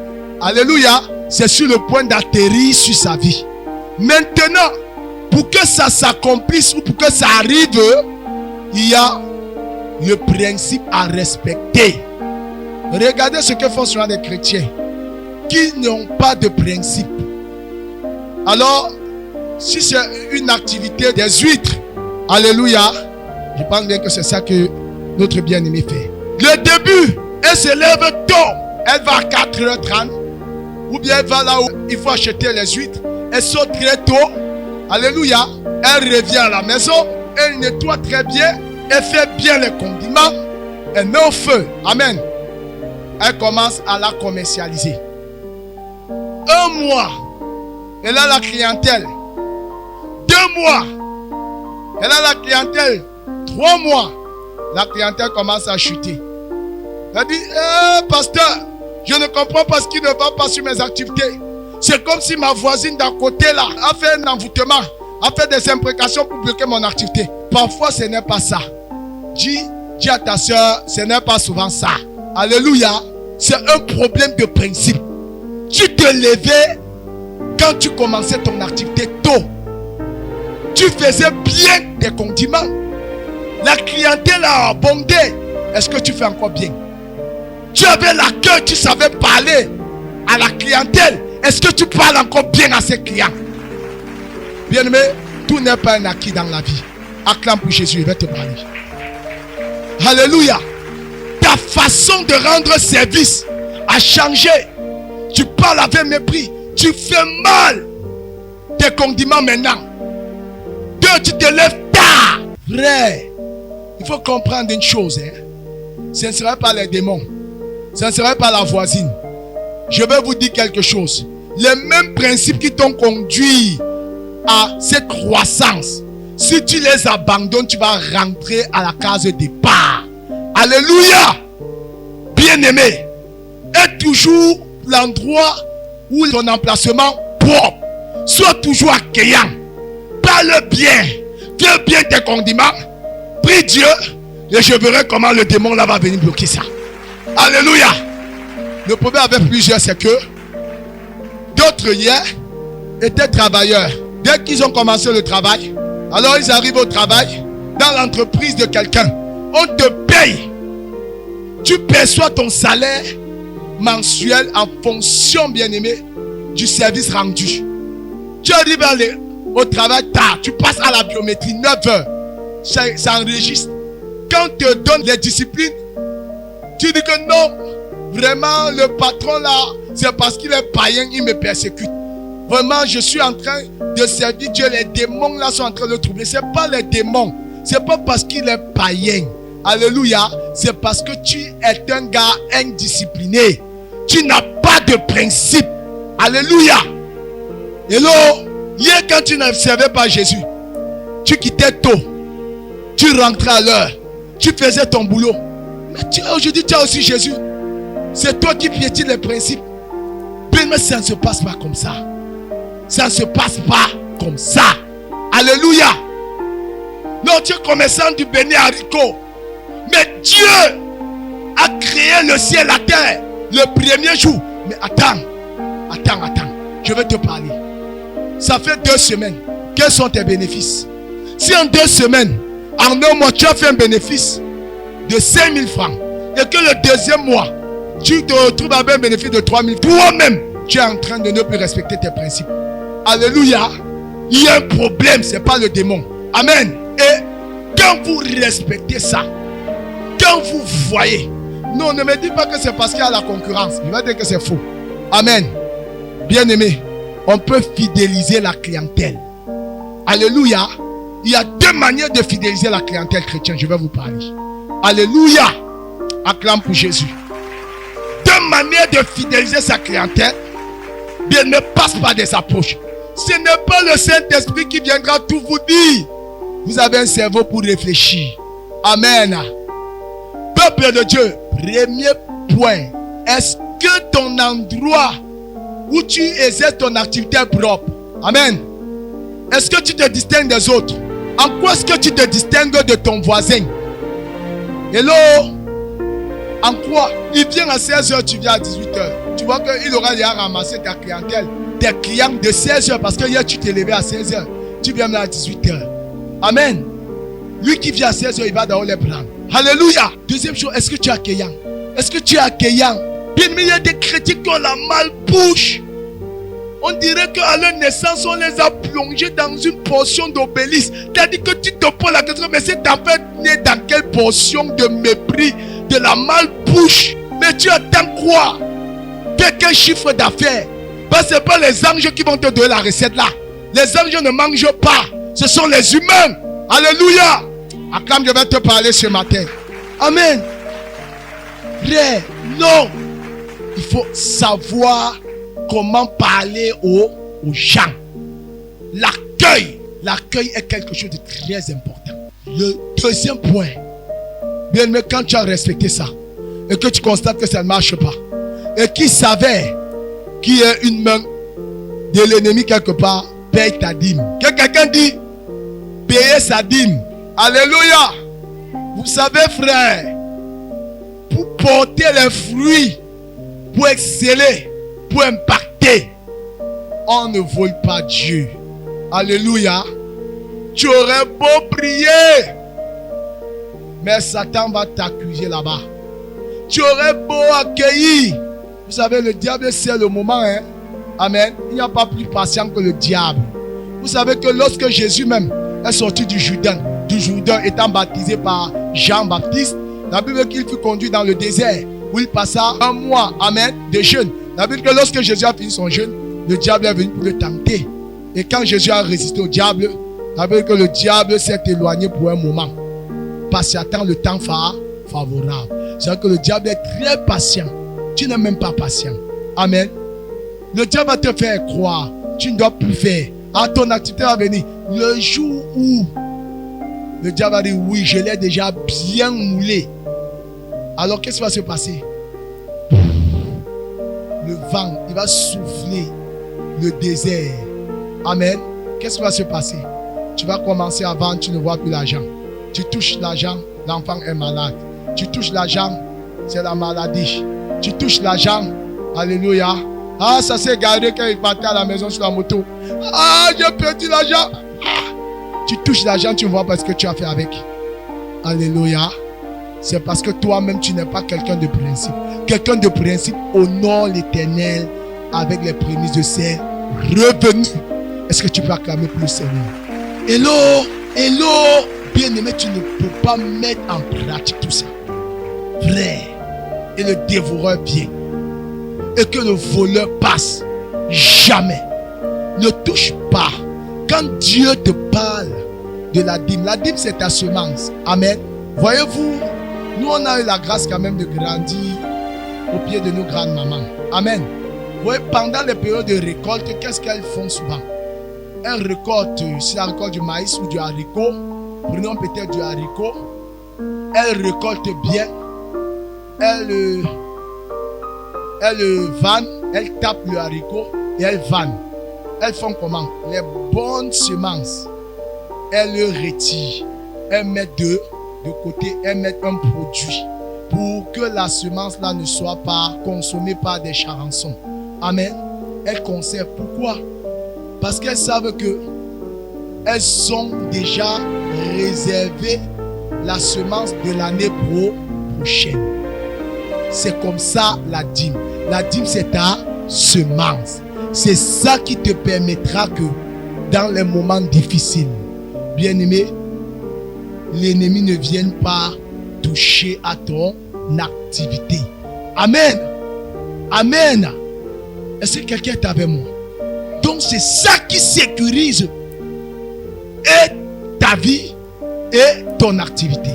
Alléluia. C'est sur le point d'atterrir sur sa vie. Maintenant, pour que ça s'accomplisse ou pour que ça arrive, il y a le principe à respecter. Regardez ce que font souvent les chrétiens qui n'ont pas de principe. Alors, si c'est une activité des huîtres, alléluia, je pense bien que c'est ça que notre bien-aimé fait. Le début, elle se lève tôt. Elle va à 4h30. Ou bien elle va là où il faut acheter les huîtres. Elle saute très tôt. Alléluia. Elle revient à la maison. Elle nettoie très bien. Elle fait bien les condiments. Elle met au feu. Amen. Elle commence à la commercialiser. 1 mois. Elle a la clientèle. 2 mois. Elle a la clientèle. 3 mois. La clientèle commence à chuter. Elle dit, pasteur, je ne comprends pas ce qui ne va pas sur mes activités. C'est comme si ma voisine d'à côté là a fait un envoûtement, a fait des imprécations pour bloquer mon activité. Parfois ce n'est pas ça. Dis à ta soeur, ce n'est pas souvent ça. Alléluia. C'est un problème de principe. Tu te levais quand tu commençais ton activité tôt. Tu faisais bien tes condiments. La clientèle a abondé. Est-ce que tu fais encore bien? Tu avais l'accueil, tu savais parler à la clientèle. Est-ce que tu parles encore bien à ces clients? Bien-aimé, tout n'est pas un acquis dans la vie. Acclame pour Jésus, il va te parler. Alléluia. Ta façon de rendre service a changé. Tu parles avec mépris. Tu fais mal tes condiments maintenant. 2, tu te lèves tard. Frère, il faut comprendre une chose. Ce ne serait pas les démons. Ce ne serait pas la voisine. Je vais vous dire quelque chose. Les mêmes principes qui t'ont conduit à cette croissance, si tu les abandonnes, tu vas rentrer à la case départ. Alléluia. Bien-aimé, est toujours l'endroit où ton emplacement propre. Sois toujours accueillant. Parle bien. Fais bien tes condiments. Prie Dieu et je verrai comment le démon là va venir bloquer ça. Alléluia. Le problème avec plusieurs, c'est que d'autres hier étaient travailleurs. Dès qu'ils ont commencé le travail, alors ils arrivent au travail dans l'entreprise de quelqu'un. On te paye. Tu perçois ton salaire mensuel en fonction, bien-aimé, du service rendu. Tu arrives au travail tard. Tu passes à la biométrie 9 heures. Ça enregistre. Quand on te donne les disciplines, Tu dis que non, vraiment, le patron là, c'est parce qu'il est païen, il me persécute. Vraiment, je suis en train de servir Dieu. Les démons là sont en train de le troubler. Ce n'est pas les démons. Ce n'est pas parce qu'il est païen. Alléluia. C'est parce que tu es un gars indiscipliné. Tu n'as pas de principe. Alléluia. Hello. Hier, quand tu ne servais pas Jésus, tu quittais tôt. Tu rentrais à l'heure. Tu faisais ton boulot. Mais aujourd'hui, tu as aussi Jésus. C'est toi qui piétines les principes. Mais ça ne se passe pas comme ça. Ça ne se passe pas comme ça. Alléluia. Non, tu es commerçant du béni haricot. Mais Dieu a créé le ciel et la terre le premier jour. Mais attends. Je vais te parler. Ça fait 2 semaines. Quels sont tes bénéfices? Si en 2 semaines, en 1 mois, tu as fait un bénéfice de 5 000 francs et que le 2e mois, tu te retrouves avec un bénéfice de 3 000, toi-même, tu es en train de ne plus respecter tes principes. Alléluia. Il y a un problème, ce n'est pas le démon. Amen. Et quand vous respectez ça, quand vous voyez, non, ne me dites pas que c'est parce qu'il y a la concurrence. Je vais dire que c'est faux. Amen. Bien-aimé, on peut fidéliser la clientèle. Alléluia. Il y a 2 manières de fidéliser la clientèle chrétienne. Je vais vous parler. Alléluia. Acclame pour Jésus. 2 manières de fidéliser sa clientèle. Bien, ne passe pas des approches. Ce n'est pas le Saint-Esprit qui viendra tout vous dire. Vous avez un cerveau pour réfléchir. Amen. Peuple de Dieu, premier point. Est-ce que ton endroit où tu exerces ton activité est propre? Amen. Est-ce que tu te distingues des autres? En quoi est-ce que tu te distingues de ton voisin? Hello? En quoi? Il vient à 16h, tu viens à 18h. Tu vois qu'il aura déjà ramassé ta clientèle. Tes clients de 16h, parce que hier tu t'es levé à 16h. Tu viens là à 18h. Amen. Lui qui vient à 16h, il va d'abord les prendre. Alléluia. Deuxième chose, est-ce que tu es accueillant? Est-ce que tu es accueillant? Bien, mais il y a des chrétiens qui ont la malbouche. On dirait qu'à leur naissance, on les a plongés dans une portion d'obélisque. C'est-à-dire que tu te poses la question, mais cet enfant est né dans quelle portion de mépris, de la malbouche? Mais tu attends quoi? Quel chiffre d'affaires? Parce que ce n'est pas les anges qui vont te donner la recette là. Les anges ne mangent pas. Ce sont les humains. Alléluia. Acclame, je vais te parler ce matin. Amen. Frère, non. Il faut savoir comment parler aux gens. L'accueil est quelque chose de très important. Le deuxième point, bien aimé, quand tu as respecté ça et que tu constates que ça ne marche pas et qui savait qu'il y a une main de l'ennemi quelque part, paye ta dîme. Que quelqu'un dit payer sa dîme. Alléluia. Vous savez, frère, pour porter les fruits, pour exceller, pour impacter, on ne vole pas Dieu. Alléluia. Tu aurais beau prier, mais Satan va t'accuser là-bas. Tu aurais beau accueillir. Vous savez, le diable, c'est le moment. Hein? Amen. Il n'y a pas plus patient que le diable. Vous savez que lorsque Jésus même est sorti du Jourdain étant baptisé par Jean-Baptiste, la Bible dit qu'il fut conduit dans le désert où il passa 1 mois, amen, de jeûne. La Bible dit que lorsque Jésus a fini son jeûne, le diable est venu pour le tenter. Et quand Jésus a résisté au diable, la Bible dit que le diable s'est éloigné pour un moment. Parce qu'il attend le temps favorable. C'est-à-dire que le diable est très patient. Tu n'es même pas patient. Amen. Le diable va te faire croire. Tu ne dois plus faire. Ah, ton activité va venir. Le jour où le diable va dire oui, je l'ai déjà bien moulé. Alors qu'est-ce qui va se passer? Le vent, il va souffler le désert. Amen. Qu'est-ce qui va se passer? Tu vas commencer à vendre, tu ne vois plus l'argent. Tu touches l'argent, l'enfant est malade. Tu touches l'argent, c'est la maladie. Tu touches l'argent, alléluia. Ah, ça s'est gardé quand il partait à la maison sur la moto. Ah, j'ai perdu l'argent. Ah. Tu touches l'argent, tu ne vois pas ce que tu as fait avec. Alléluia. C'est parce que toi-même, tu n'es pas quelqu'un de principe. Quelqu'un de principe honore l'Éternel avec les prémices de ses revenus. Est-ce que tu peux acclamer pour le Seigneur? Hello, hello. Bien-aimé, tu ne peux pas mettre en pratique tout ça. Frère, et le dévoreur vient et que le voleur passe, jamais. Ne touche pas. Quand Dieu te parle de la dîme c'est ta semence. Amen. Voyez-vous, nous on a eu la grâce quand même de grandir au pied de nos grandes mamans. Amen. Vous voyez, pendant les périodes de récolte, qu'est-ce qu'elles font souvent? Elles récoltent, si la récolte du maïs ou du haricot, prenons peut-être du haricot, elles récoltent bien, elles vannent, elles tapent le haricot et elles vannent. Elles font comment? Les bonnes semences, elles le retirent, elles mettent de côté, elles mettent un produit pour que la semence là ne soit pas consommée par des charançons. Amen. Elles conservent. Pourquoi? Parce qu'elles savent que elles ont déjà réservé la semence de l'année prochaine. C'est comme ça la dîme. La dîme, c'est ta semence. C'est ça qui te permettra que dans les moments difficiles, bien-aimé, l'ennemi ne vienne pas toucher à ton activité. Amen. Amen. Est-ce que quelqu'un est avec moi? Donc c'est ça qui sécurise et ta vie et ton activité.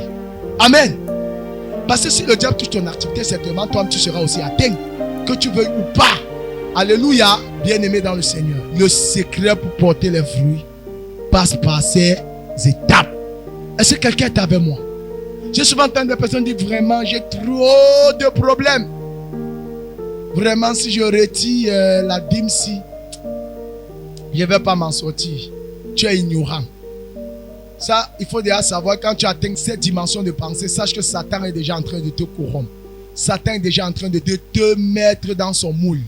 Amen. Parce que si le diable touche ton activité, certainement toi tu seras aussi atteint, que tu veuilles ou pas. Alléluia, bien-aimé dans le Seigneur. Le secret pour porter les fruits passe par ces étapes. Est-ce que quelqu'un est avec moi? J'ai souvent entendu des personnes dire vraiment j'ai trop de problèmes. Vraiment, si je retire la dîme, si je ne vais pas m'en sortir. Tu es ignorant. Ça, il faut déjà savoir, quand tu atteins cette dimension de pensée, sache que Satan est déjà en train de te corrompre. Satan est déjà en train de te mettre dans son moule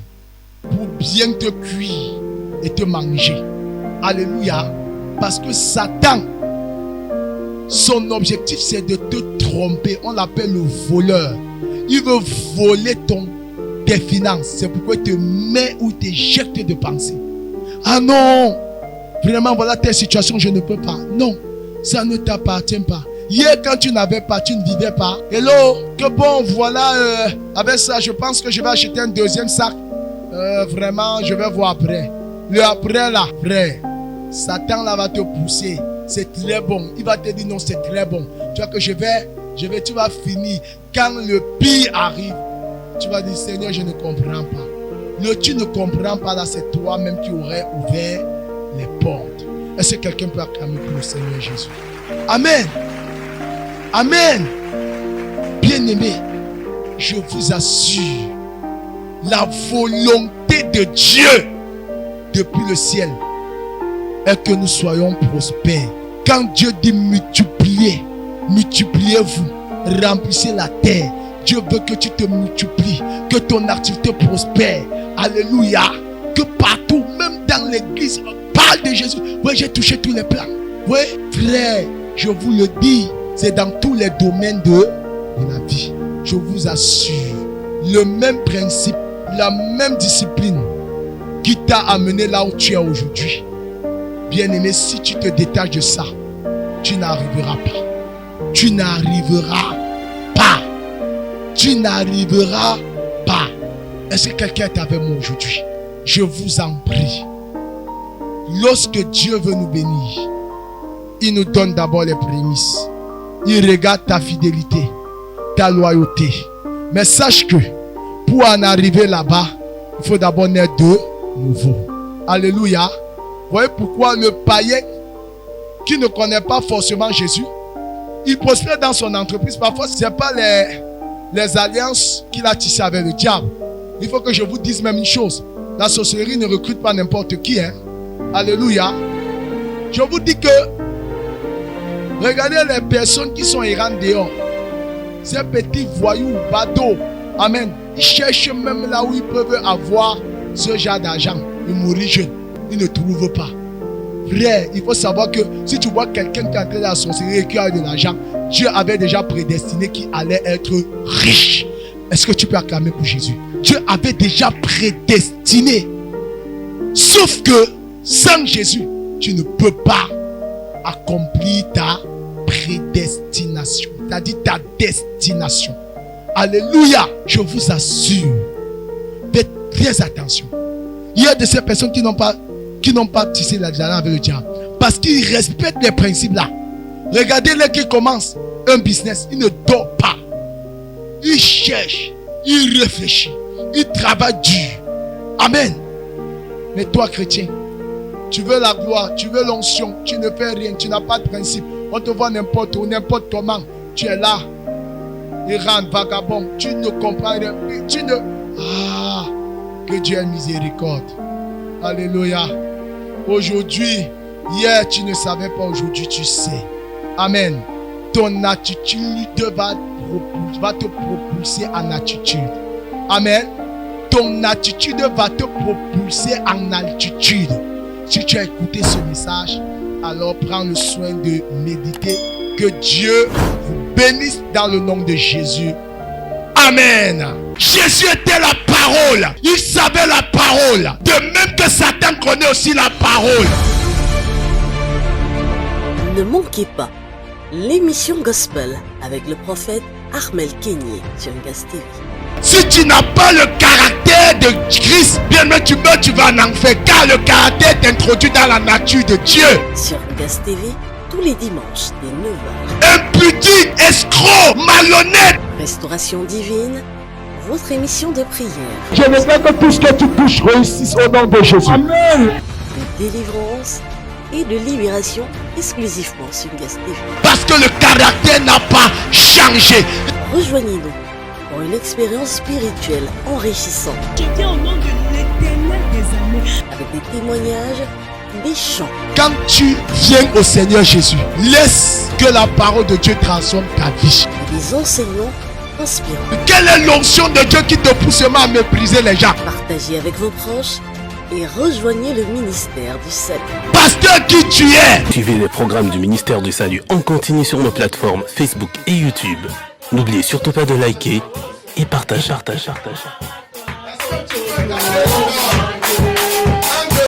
pour bien te cuire et te manger. Alléluia. Parce que Satan, son objectif, c'est de te tromper. On l'appelle le voleur. Il veut voler tes finances. C'est pourquoi il te met ou te jette de pensée. Ah non, vraiment voilà telle situation, je ne peux pas. Non, ça ne t'appartient pas. Hier quand tu n'avais pas, tu ne vivais pas. Hello, que bon, voilà, avec ça je pense que je vais acheter un deuxième sac. Vraiment, je vais voir après. Le après là, frère, Satan là va te pousser. C'est très bon. Il va te dire non, c'est très bon. Tu vois que tu vas finir. Quand le pire arrive, tu vas dire Seigneur, je ne comprends pas. Tu ne comprends pas là, c'est toi-même qui aurais ouvert les portes. Est-ce que quelqu'un peut acclamer pour le Seigneur Jésus? Amen. Amen. Bien-aimé, je vous assure, la volonté de Dieu depuis le ciel est que nous soyons prospères. Quand Dieu dit multipliez, multipliez-vous, remplissez la terre. Dieu veut que tu te multiplies, que ton activité prospère. Alléluia. Que partout, même dans l'église, on parle de Jésus. Oui, j'ai touché tous les plans. Oui, frère, je vous le dis, c'est dans tous les domaines de la vie. Je vous assure, le même principe, la même discipline qui t'a amené là où tu es aujourd'hui. Bien-aimé, si tu te détaches de ça, tu n'arriveras pas. Tu n'arriveras pas. Tu n'arriveras pas. Est-ce que quelqu'un est avec moi aujourd'hui? Je vous en prie. Lorsque Dieu veut nous bénir, il nous donne d'abord les prémices. Il regarde ta fidélité, ta loyauté. Mais sache que pour en arriver là-bas, il faut d'abord naître de nouveau. Alléluia. Vous voyez pourquoi le païen qui ne connaît pas forcément Jésus, il prospère dans son entreprise. Parfois, ce n'est pas les alliances qu'il a tissées avec le diable. Il faut que je vous dise même une chose. La sorcellerie ne recrute pas n'importe qui. Alléluia. Je vous dis que regardez les personnes qui sont errantes dehors. Ces petits voyous, badauds. Amen. Ils cherchent même là où ils peuvent avoir ce genre d'argent. Ils mourent jeunes. Ils ne trouvent pas. Frère, il faut savoir que si tu vois quelqu'un qui est entré dans la sorcellerie et qui a de l'argent, Dieu avait déjà prédestiné qu'il allait être riche. Est-ce que tu peux acclamer pour Jésus? Dieu avait déjà prédestiné. Sauf que sans Jésus, tu ne peux pas accomplir ta prédestination. C'est-à-dire ta destination. Alléluia. Je vous assure. Faites très attention. Il y a de ces personnes qui n'ont pas tissé la dialogue avec le diable. Parce qu'ils respectent les principes là. Regardez-les qui commencent un business. Il ne dort pas. Il cherche. Il réfléchit. Il travaille dur. Amen. Mais toi, chrétien, tu veux la gloire, tu veux l'onction, tu ne fais rien, tu n'as pas de principe. On te voit n'importe où, n'importe comment. Tu es là. Errant, vagabond. Tu ne comprends rien. Que Dieu ait miséricorde. Alléluia. Aujourd'hui, hier tu ne savais pas, aujourd'hui tu sais. Amen. Ton attitude va te propulser en attitude. Amen. Ton attitude va te propulser en altitude. Si tu as écouté ce message, alors prends le soin de méditer. Que Dieu vous bénisse dans le nom de Jésus. Amen. Jésus était la parole. Il savait la parole. De même que Satan connaît aussi la parole. Ne manquez pas l'émission Gospel avec le prophète Armel Kenyé sur Gas TV. Si tu n'as pas le caractère de Christ, bien même tu meurs, tu vas en enfer. Car le caractère t'introduit dans la nature de Dieu. Sur Gas TV, tous les dimanches dès 9h. Impudique, escroc, malhonnête. Restauration divine, votre émission de prière. Je veux que tout ce que tu touches réussisse au nom de Jésus. Amen. De délivrance et de libération exclusivement sur Gas TV. Parce que le caractère n'a pas changé. Rejoignez-nous pour une expérience spirituelle enrichissante. Je dis au nom de l'Éternel des armées. Avec des témoignages, des chants. Quand tu viens au Seigneur Jésus, laisse que la parole de Dieu transforme ta vie. Et des enseignements inspirants. Quelle est l'onction de Dieu qui te pousse à mépriser les gens? Partagez avec vos proches et rejoignez le ministère du Salut. Pasteur qui tu es? Suivez les programmes du ministère du Salut en continu sur nos plateformes Facebook et YouTube. N'oubliez surtout pas de liker et partager.